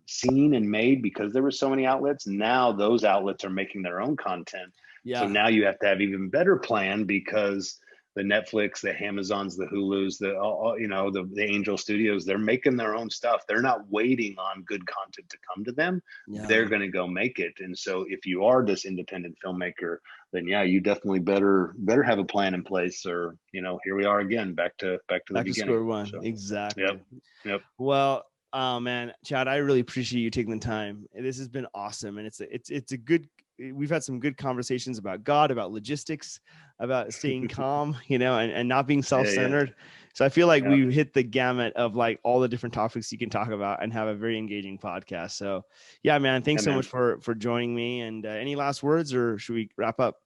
seen and made because there were so many outlets. Now those outlets are making their own content. So now you have to have even better plan, because the Netflix, the Amazons, the Hulus, the Angel Studios, they're making their own stuff. They're not waiting on good content to come to them. They're going to go make it. And so if you are this independent filmmaker, then you definitely better have a plan in place, or, here we are again, back to the beginning. Square one. So, exactly. Yep. Well, oh man, Chad, I really appreciate you taking the time. This has been awesome. And we've had some good conversations about God, about logistics, about staying calm, and not being self-centered. Yeah. So I feel like we've hit the gamut of like all the different topics you can talk about and have a very engaging podcast. So yeah, man, thanks so much for joining me. And any last words, or should we wrap up?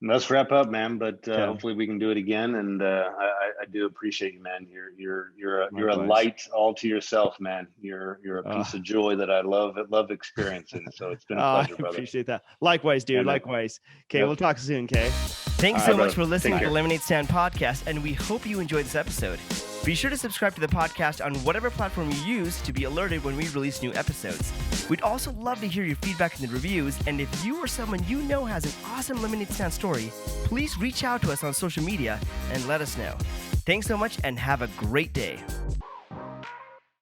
Let's wrap up, man. But hopefully we can do it again. And I do appreciate you, man. You're a light all to yourself, man. You're a piece of joy that I love experiencing. So it's been a pleasure, brother. I appreciate that. Likewise, dude. Likewise. Okay, we'll talk soon. Okay. Thanks so much for listening to the Lemonade Stand podcast, and we hope you enjoyed this episode. Be sure to subscribe to the podcast on whatever platform you use to be alerted when we release new episodes. We'd also love to hear your feedback in the reviews, and if you or someone you know has an awesome Lemonade Stand story, please reach out to us on social media and let us know. Thanks so much, and have a great day.